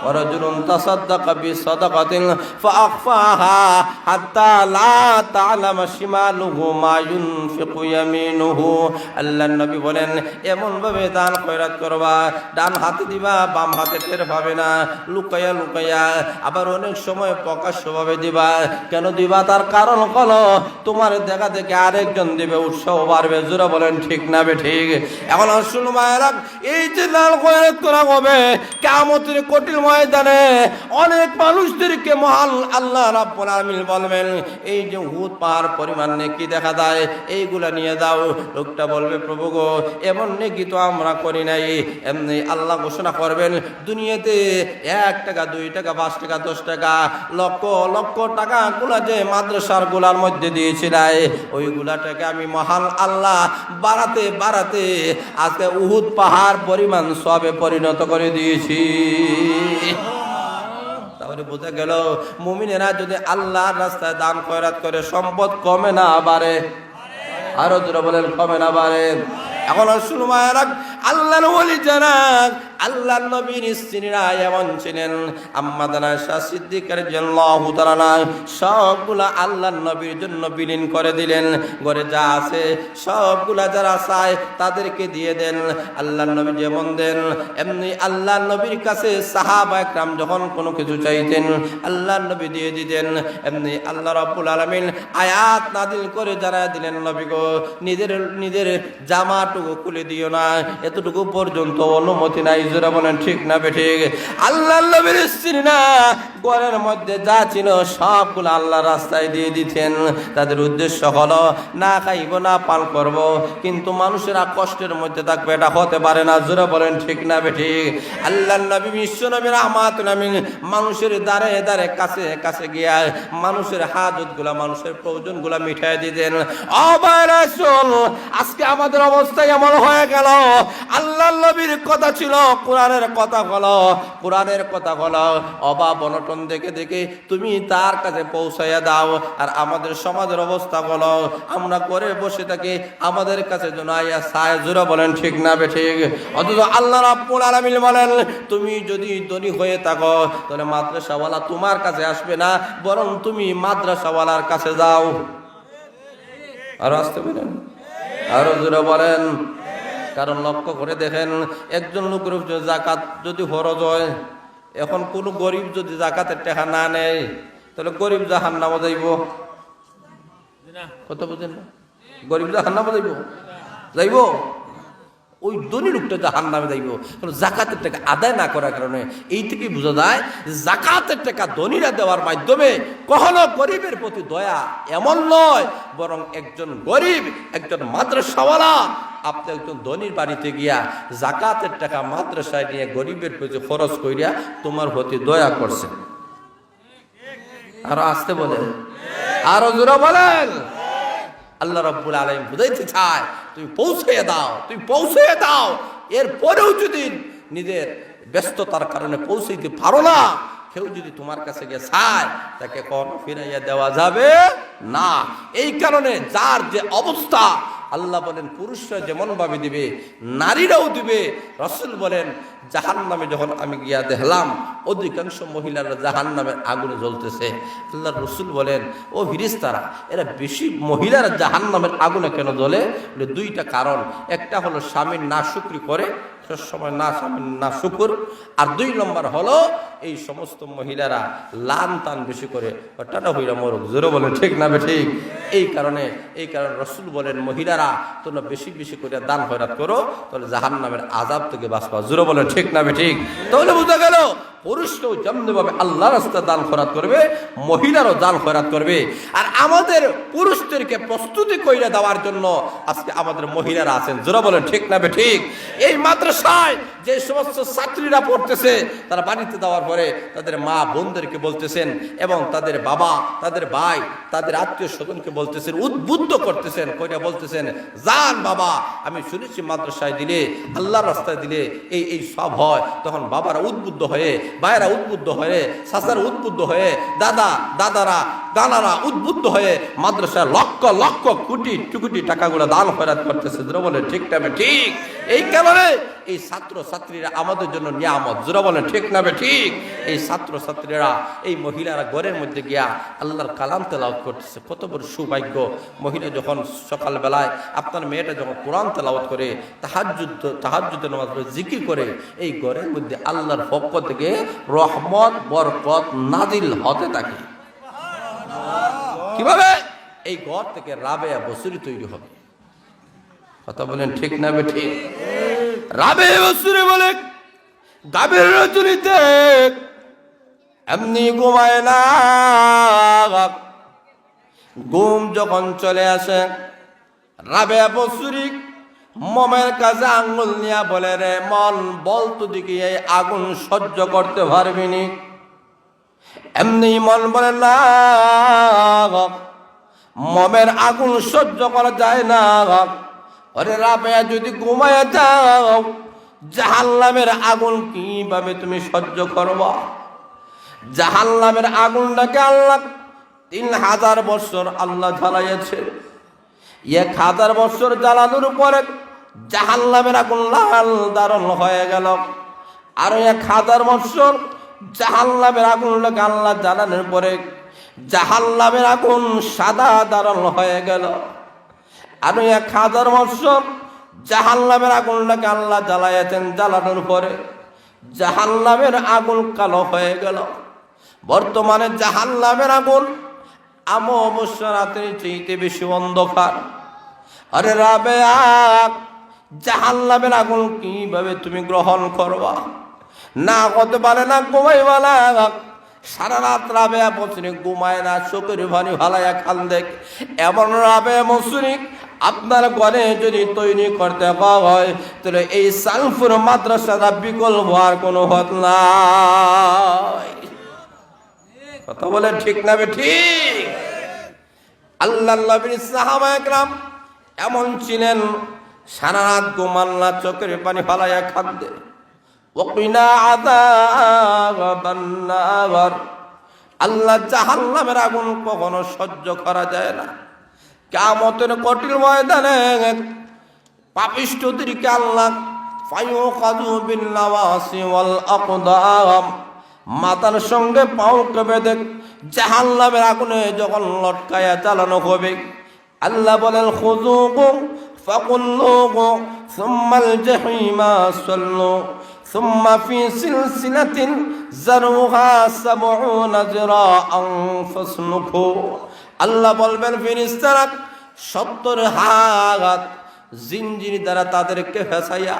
Speaker 1: ওয়ারাজুলুন তাসাদদাকা বিসাদাকাতিন ফাআখফাহা হাত্তা লা তা'লামা শিমালুহু মা ইউনফিকু ইয়ামিনুহু। আল্লাহর নবী বলেন এমন ভাবে দান খয়রাত করবা, ডান হাতে দিবা, বাম হাতে টের পাবে না, লুকায়া লুকায়া। আবার অনেক সময় প্রকাশ্যভাবে দিবা। কেন দিবা? তার কারণ হলো তোমার দেখা দেখে আরেকজন দিবে, উৎসাহ বাড়বে। জোরে বলেন ঠিক না বে ঠিক? এখন আসুন মায়েরা, এই যে দান খয়রাত করা হবে কিয়ামতের কঠিন ময়দানে অনেক মানুষদেরকে মহান আল্লাহ রাব্বুল আলামিন বলবেন, এই যে উহুদ পাহাড় পরিমাণ নেকি দেখা যায় এইগুলা নিয়ে দাও। লোকটা বলবে, প্রভু গো এমন নেকি তো আমরা করি নাই। এমনি আল্লাহ ঘোষণা করবেন, দুনিয়াতে 1 টাকা 2 টাকা 5 টাকা 10 টাকা লক্ষ লক্ষ টাকা গুলা যে মাদ্রাসার গুলার মধ্যে দিয়েছিলাই ওইগুলা টাকা আমি মহান আল্লাহ বাড়াতে বাড়াতে আজকে উহুদ পাহাড় পরিমাণ সবে পরিণত করে দিয়েছি। তাহলে বোঝা গেল মুমিনেরা যদি আল্লাহর রাস্তায় দান খয়রাত করে সম্পদ কমে না বাড়ে। আরো জোরে বলেন কমে না বাড়ে। এখন শুনো মায়েরা, আল্লাহর ওলি যারা আল্লাহর নবীর স্ত্রীরা এমন ছিলেন, আম্মা আয়েশা সিদ্দিকা রাদিয়াল্লাহু তাআলা সবগুলা আল্লাহর নবীর জন্য বিলীন করে দিলেন। ঘরে যা আছে সবগুলা যারা চায় তাদেরকে দিয়ে দেন। আল্লাহর নবী যেমন দেন এমনি আল্লাহর নবীর কাছে সাহাবায়ে কেরাম যখন কোনো কিছু চাইতেন আল্লাহর নবী দিয়ে দিতেন। এমনি আল্লাহ রাব্বুল আলামিন আয়াত নাযিল করে জানায় দিলেন, নবী গো নিজের জামাটুকু খুলে দিও না, এতটুকু পর্যন্ত অনুমতি নাই। জোরে বলেন ঠিক না বেঠিক? আল্লাহর নবীর স্ত্রী না ঘরের মধ্যে যা ছিল সবগুলো আল্লাহর রাস্তায় দিয়ে দিতেন। তাদের উদ্দেশ্য হলো না খাইব না পান করব, কিন্তু মানুষেরা কষ্টের মধ্যে থাকবে, এটা হতে পারে না। জোরে বলেন ঠিক না বেঠিক? আল্লাহর নবী বিশ্ব নবী রাহমাতুল আলামিন মানুষের দ্বারে দ্বারে কাছে কাছে গিয়া মানুষের হাজতগুলা মানুষের প্রয়োজনগুলা মিটাই দিতেন। ও রাসূল, আজকে আমাদের অবস্থা এমন হয়ে গেল, আল্লাহর নবীর কথা ছিল কোরআনের কথা বলো, কোরআনের কথা বলো, অভাব অনটন দেখে দেখে তুমি তার কাছে পৌঁছাইয়া দাও। আর আমাদের সমাজের অবস্থা বলো, আমরা করে বসে থাকি, আমাদের কাছে যেন আইয়া সায় জোরে বলেন ঠিক না বেঠিক? অথচ আল্লাহ রাব্বুল আলামিন বলেন, তুমি যদি ধনী হয়ে থাকো তাহলে মাদ্রাসাওয়ালা তোমার কাছে আসবে না, বরং তুমি মাদ্রাসাওয়ালার কাছে যাও। আর আসতে পারেন? আরো জোরে বলেন। কারণ লক্ষ্য করে দেখেন, একজন লোকের উপর যাকাত যদি ফরজ হয়, এখন কোন গরিব যদি যাকাতের টাকা না নেয় তাহলে গরিব জাহান্নামে যাইব। কথা বুঝেন না? গরিব জাহান্নামে যাইব, যাইব। ওই ধনী লোকটা জাহান্নামে যাইব, কারণ জাকাতের টাকা আদায় না করার কারণে। এই থেকে বোঝা যায় জাকাতের টাকা ধনীরা দেওয়ার মাধ্যমে কখনো গরিবের প্রতি দয়া এমন নয়, বরং একজন গরিব, একজন মাদ্রাসাওয়ালা, আপনি একজন ধনীর বাড়িতে গিয়া জাকাতের টাকা মাদ্রাসায় নিয়ে গরিবের প্রতি খরচ করিয়া তোমার প্রতি দয়া করছে। আরো আসতে বলেন, আরো জোরে বলেন। আল্লাহ রাব্বুল আলামিন বুঝাইতে চায়, তুমি পৌঁছে দাও, তুমি পৌঁছে দাও। এরপরেও যদি নিজের ব্যস্ততার কারণে পৌঁছাইতে পারো না, কেউ যদি তোমার কাছে গিয়ে চায়, তাকে কখনো ফিরাইয়া দেওয়া যাবে না। এই কারণে যার যে অবস্থা, আল্লাহ বলেন পুরুষরা যেমন ভাবে দিবে নারীরাও দিবে। রাসূল বলেন জাহান্নামে যখন আমি গিয়া দেখলাম অধিকাংশ মহিলারা জাহান্নামের আগুনে জ্বলতেছে, আল্লাহ রাসূল বলেন, ও ফেরেশতারা, এরা বেশি মহিলারা জাহান্নামের আগুনে কেন জ্বলে? দুইটা কারণ। একটা হলো স্বামীর নাশুকরি করে, সময় না স্বামীর না শুকুর। আর 2 নম্বর হলো এই সমস্ত মহিলারা লান টান বেশি করে, টাটা হইরা মরুক। জোরে বলেন ঠিক না ঠিক? এই কারণে রাসূল বলেন, মহিলারা তোমরা বেশি বেশি করে দান খয়রাত করো, তাহলে জাহান্নামের আযাব থেকে বাঁচবা। জোরে বলেন ঠিক না ঠিক? তাহলে বোঝা গেল পুরুষকেও যেমনভাবে আল্লাহর রাস্তায় দান খয়রাত করবে, মহিলারও দান খয়রাত করবে। আর আমাদের পুরুষদেরকে প্রস্তুতি কইরা দেওয়ার জন্য আজকে আমাদের মহিলারা আছেন। জোরে বলেন ঠিক না ঠিক? এই মাদ্রাসায় যে সমস্ত ছাত্রীরা পড়তেছে, তারা বাড়িতে দেওয়ার পরে তাদের মা বোনদেরকে বলতেছেন, এবং তাদের বাবা, তাদের ভাই, তাদের আত্মীয় স্বজনকে বলতেছেন, উদ্বুদ্ধ করতেছেন, কইরা বলতেছেন, যান বাবা, আমি শুনেছি মাদ্রাসায় দিলে, আল্লাহর রাস্তায় দিলে এই সব হয়। তখন বাবারা উদ্বুদ্ধ হয়ে, ভাইয়েরা উদ্বুদ্ধ হয়ে, চাচারা উদ্বুদ্ধ হয়ে, দাদারা দানারা উদ্বুদ্ধ হয়ে মাদ্রাসায় লক্ষ লক্ষ কোটি কোটি টাকাগুলো দান খয়রাত করতেছে। জোরে বলেন ঠিক না ঠিক? এই কারণে এই ছাত্র ছাত্রীরা আমাদের জন্য নিয়ামত। জোরে বলেন ঠিক না ঠিক? এই ছাত্র ছাত্রীরা, এই মহিলারা ঘরের মধ্যে গিয়া আল্লাহর কালাম তেলাওয়াত করতেছে। কত বড় সৌভাগ্য! মহিলা যখন সকালবেলায়, আপনার মেয়েটা যখন কোরআন তেলাওয়াত করে, তাহাজ্জুদের নামাজ পড়ে, জিকির করে, এই ঘরের মধ্যে আল্লাহর পক্ষ থেকে রহমত বরকত নাজিল হতে থাকে। কিভাবে? এই ঘর থেকে রাবেয়া বসুরি তৈরি হবে। কথা বলেন ঠিক না ঠিক? রাবেয়া বসুরি বলে গাবের রজনীতে এমনি ঘুমায় না, ঘুম যখন চলে আসে, রাবেয়া বসুরি মমের কাছে আঙ্গুল নিয়ে বলে, রে মন, বল তো দেখি এই আগুন সহ্য করতে পারবি নি? এমনি মন বলে, না, মমের আগুন সহ্য করা যায় না। আরে রাবেয়া, যদি ঘুমায় যাও, জাহান্নামের আগুন কিভাবে তুমি সহ্য করবা? জাহান্নামের আগুনটাকে আল্লাহ 3000 বছর আল্লাহ জ্বালাইয়াছে। 1000 বছর জ্বালানোর পরে জাহান্নামের আগুন লাল দারুণ হয়ে গেল। আর 1000 বছর জাহান্নামের আগুনটাকে আল্লাহ জ্বালানোর পরে জাহান্নামের আগুন সাদা দারুণ হয়ে গেল। আর 1000 বছর জাহান্নামের আগুনটাকে আল্লাহ জ্বালাইয়াছেন, জ্বালানোর পরে জাহান্নামের আগুন কালো হয়ে গেল। বর্তমানে জাহান্নামের আগুন অমাবস্যা রাতের চাইতে বেশি অন্ধকার। আরে রাবেয়া, জাহান্নামের আগুন কিভাবে তুমি গ্রহণ করবা? না হতে পারে না, ঘুমাইবা না। সারা রাত রাবেয়া বসুনি ঘুমায় না, চোখের পানি ভালাইয়া কান্দে। এমন রাবেয়া বসুনি আপনার ঘরে যদি তৈরি করতে হয়, তাহলে এই সালফুর মাদ্রাসাটা বিকল্প আর কোনো হত নাই। কথা বলেন ঠিক না ঠিক? আল্লাহর নবীর সাহাবায়ে কেরাম এমন ছিলেন, সারা রাত ঘুমান না, চোখের পানি ফালাইয়া কান্দে। ওয়াকিনা আযাবান নার। আল্লাহ জাহান্নামের আগুন কখনো সহ্য করা যায় না। কিয়ামতের কঠিন ময়দানে পাপিষ্ঠদেরকে আল্লাহ ফায়ুখাযু বিন নাওয়াসি ওয়াল আকদাম, মাথার সঙ্গে পাউকে বেঁধে জাহান্নামের আগুনে যখন লটকায়া চালানো হবে, আল্লাহ বলেন খুযুহু ফাকুল্লুহু সুম্মাল জাহিমা সাল্লু সুম্মা ফি সিলসিলাতিন যারউহা সাবউনা যিরাআন ফাসলুকু। আল্লাহ বলবেন ফেরেশতারা 70 হাত জিনজির দ্বারা তাদেরকে ফেসাইয়া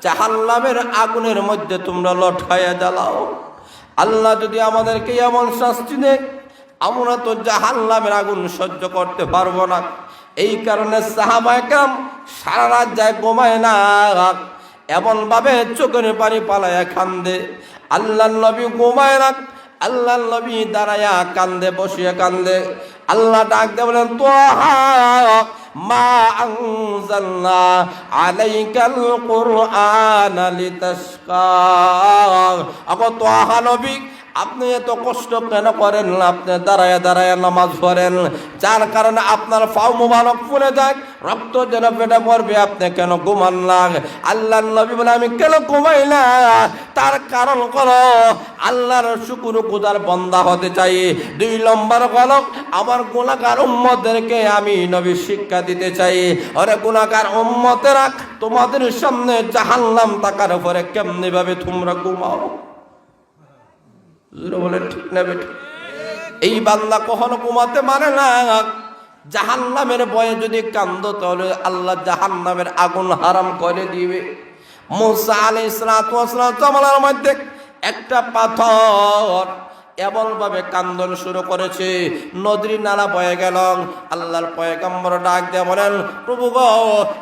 Speaker 1: জাহান্নামের আগুনের মধ্যে তোমরা লটকায়া জ্বালাও। আল্লাহ যদি আমাদেরকে এমন শাস্তি দেয়, আমরা তো জাহান্নামের আগুন সহ্য করতে পারবো না। এই কারণে সাহাবায়ে কেরাম সারা রাত যায় ঘুমায় না, এমন ভাবে চোখের পানি পালায়া কান্দে। আল্লাহর নবী ঘুমায় না, আল্লাহর নবী দাঁড়ায়া কান্দে, বসিয়া কান্দে। আল্লাহ ডাক দিয়ে বলেন তাহা মা আনজালনা আলাইকাল কুরআনা লিতাশকা। আগো তাহা নবী, আপনি এত কষ্ট কেন করেন? আপনি দাঁড়ায় দাঁড়ায় নামাজ পড়েন, যার কারণে আপনার পাও মুবারক ফুলে যায়, রক্ত যেন পেটে পড়বে, আপনি কেন ঘুমান না? আল্লাহর নবী বলে আমি কেন ঘুমাই না? তার কারণ হলো আল্লাহর শুকর গুজার বান্দা হতে চাই। 2 নম্বর হলো আমার গুনাহগার উম্মতদেরকে আমি নবী শিক্ষা দিতে চাই। আরে গুনাহগার উম্মতেরা, তোমাদের সামনে জাহান্নাম থাকার পরে কেমনি ভাবে তোমরা ঘুমাও? বলে ঠিক না বেঠিক? এই বান্দা কখনো ঘুমাতে পারে না। জাহান্নামের ভয়ে যদি কান্দো তাহলে আল্লাহ জাহান্নামের আগুন হারাম করে দিবে। মুসা আলাইহিস সালাতু ওয়াস সালাম জামালার মধ্যে একটা পাথর এমন ভাবে কান্দন শুরু করেছে, নদীর নালা বয়ে গেল। আল্লাহর পয়গম্বর ডাক দিয়ে বলেন প্রভু গো,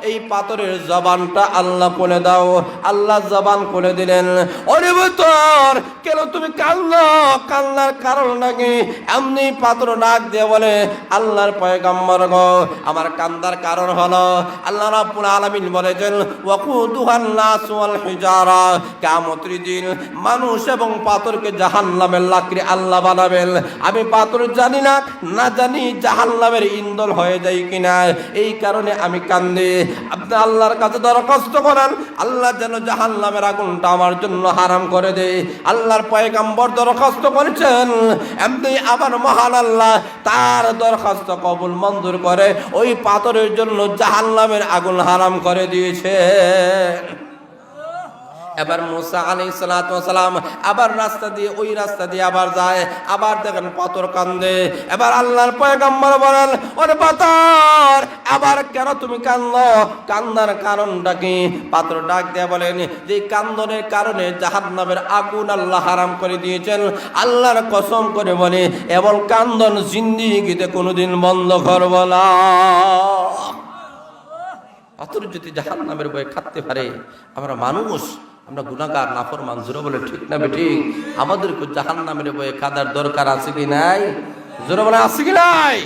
Speaker 1: এই পাথরের জবানটা আল্লাহ খুলে দাও। আল্লাহ জবান খুলে দিলেন। ওরে তোর কেন তুমি কান্দো? কান্নার কারণ নাকি? এমনি পাথর ডাক দিয়ে বলে আল্লাহর পয়গম্বর গো, আমার কান্দার কারণ হলো আল্লাহ রাব্বুল আলামিন বলেছেন ওয়াকুদুহান নাস ওয়াল হিজারা, কিয়ামতের দিন মানুষ এবং পাথরকে জাহান্নামের লাকড়ি আল্লাহ বানাবেন। আমি পাথর জানি না, না জানি জাহান্নামের ইন্ধন হয়ে যায় কিনা, এই কারণে আমি কান্দি। আপনি আল্লাহর কাছে দরখাস্ত করেন আল্লাহ যেন জাহান্নামের আগুনটা আমার জন্য হারাম করে দেয়। আল্লাহর পয়গম্বর দরখাস্ত করেছেন, এমনি আমার মহান আল্লাহ তার দরখাস্ত কবুল মঞ্জুর করে ওই পাথরের জন্য জাহান্নামের আগুন হারাম করে দিয়েছে। এবার মুসা আলাইহিস সালাতু ওয়াস সালাম আবার রাস্তা দিয়ে ওই রাস্তা দিয়ে আবার যায়, আবার দেখেন পাথর কান্দে। এবার আল্লাহর পয়গম্বর বলেন ওরে পাথর, আবার কেন তুমি কান্দো? কান্দার কারণটা কি? পাথর ডাক দিয়ে বলেন যে কান্দনের কারণে জাহান্নামের আগুন আল্লাহ হারাম করে দিয়েছেন। আল্লাহর কসম করে বলে এমন কান্দন জিন্দেগিতে কোনোদিন বন্ধ করব না। পাথর যদি জাহান্নামের ভয়ে কাঁদতে পারে, আমরা মানুষ, আমরা গুনাহগার নাফরমান, জোরে বলে ঠিক না বেঠিক? আমাদেরকে জাহান্নামের ভয়ে কাঁদার দরকার আছে কি নাই? জোরে বলে আছে কি নাই?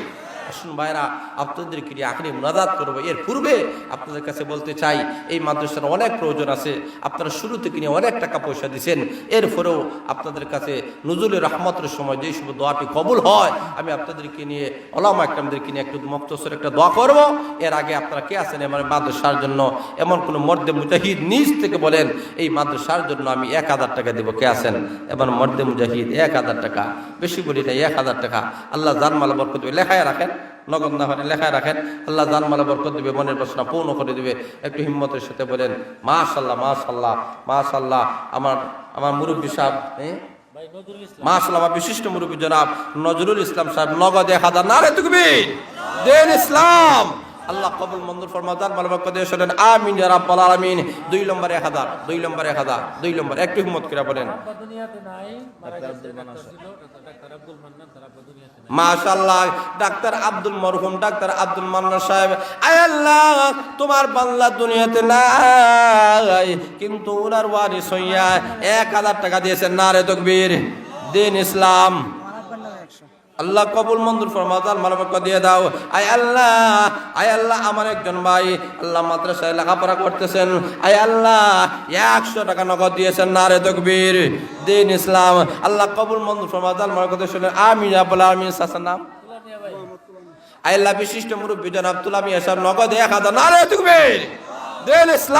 Speaker 1: আসুন ভাইরা, আপনাদেরকে নিয়ে আখেরি মুনাজাত করবো। এর পূর্বে আপনাদের কাছে বলতে চাই এই মাদ্রাসার অনেক প্রয়োজন আছে। আপনারা শুরু থেকে নিয়ে অনেক টাকা পয়সা দিচ্ছেন, এরপরেও আপনাদের কাছে নুজুলের রহমতের সময় যেই সব দোয়াটি কবুল হয়, আমি আপনাদেরকে নিয়ে ওলামা একরামদেরকে নিয়ে একটু মুক্তসর একটা দোয়া করব। এর আগে আপনারা কে আছেন আমার মাদ্রাসার জন্য? এমন কোনো মর্দে মুজাহিদ নিজ থেকে বলেন এই মাদ্রাসার জন্য আমি 1000 টাকা দেবো, কে আছেন? এবার মর্দে মুজাহিদ 1000 টাকা, বেশি বলি না 1000 টাকা। আল্লাহ জানমাল বরকত দেবে, লেখায় রাখেন, নগদ না হলে লেখায় রাখেন। আল্লাহ জানমাল বরকত দিবে, মনের প্রশ্ন পূর্ণ করে দিবে। একটু হিম্মতের সাথে বলেন মাশাআল্লাহ মাশাআল্লাহ মাশাআল্লাহ। আমার মুরব্বী সাহেব, মাশাআল্লাহ, আমার বিশিষ্ট মুরব্বী জনাব নজরুল ইসলাম সাহেব নগদ 1000। নারে তাকবীর, দিন ইসলাম। আল্লাহ কবুল মঞ্জুর ফরমাদান মালবাক দিয়ে শোনেন আমিন ইয়া রাব্বাল আলামিন। 2 নম্বরে 1000, 2 নম্বরে 1000, 2 নম্বর। একটু হিম্মত করে বলেন মাশাআল্লাহ। ডাক্তার আব্দুল মরহুম ডাক্তার আব্দুল মান্নান সাহেব, আয় আল্লাহ তোমার বাংলা দুনিয়াতে নাই, কিন্তু ওনার ওয়ারিস হইয়া 1000 টাকা দিয়েছেন। নারে তাকবীর, দিন ইসলাম। আল্লাহ কবুল মঞ্জুর ফরমাও, তার মালবরকত দিয়ে দাও। আয় আল্লাহ আমার একজন ভাই আল্লাহ মাদ্রাসায় লেখাপড়া করতেছেন, আয় আল্লাহ 100 টাকা নগদ দিয়েছেন, নারে তাকবীর, দিন ইসলাম। আল্লাহ কবুল মঞ্জুর ফরমাও, তার মালবরকত শুনে আমিন ya rabbal alamin। সাসার নাম আয় আল্লাহ বিশিষ্ট মুরব্বী জনাব তুলা মিয়া সাহেব নগদ 1000, নারে তাকবীর, দিন ইসলাম।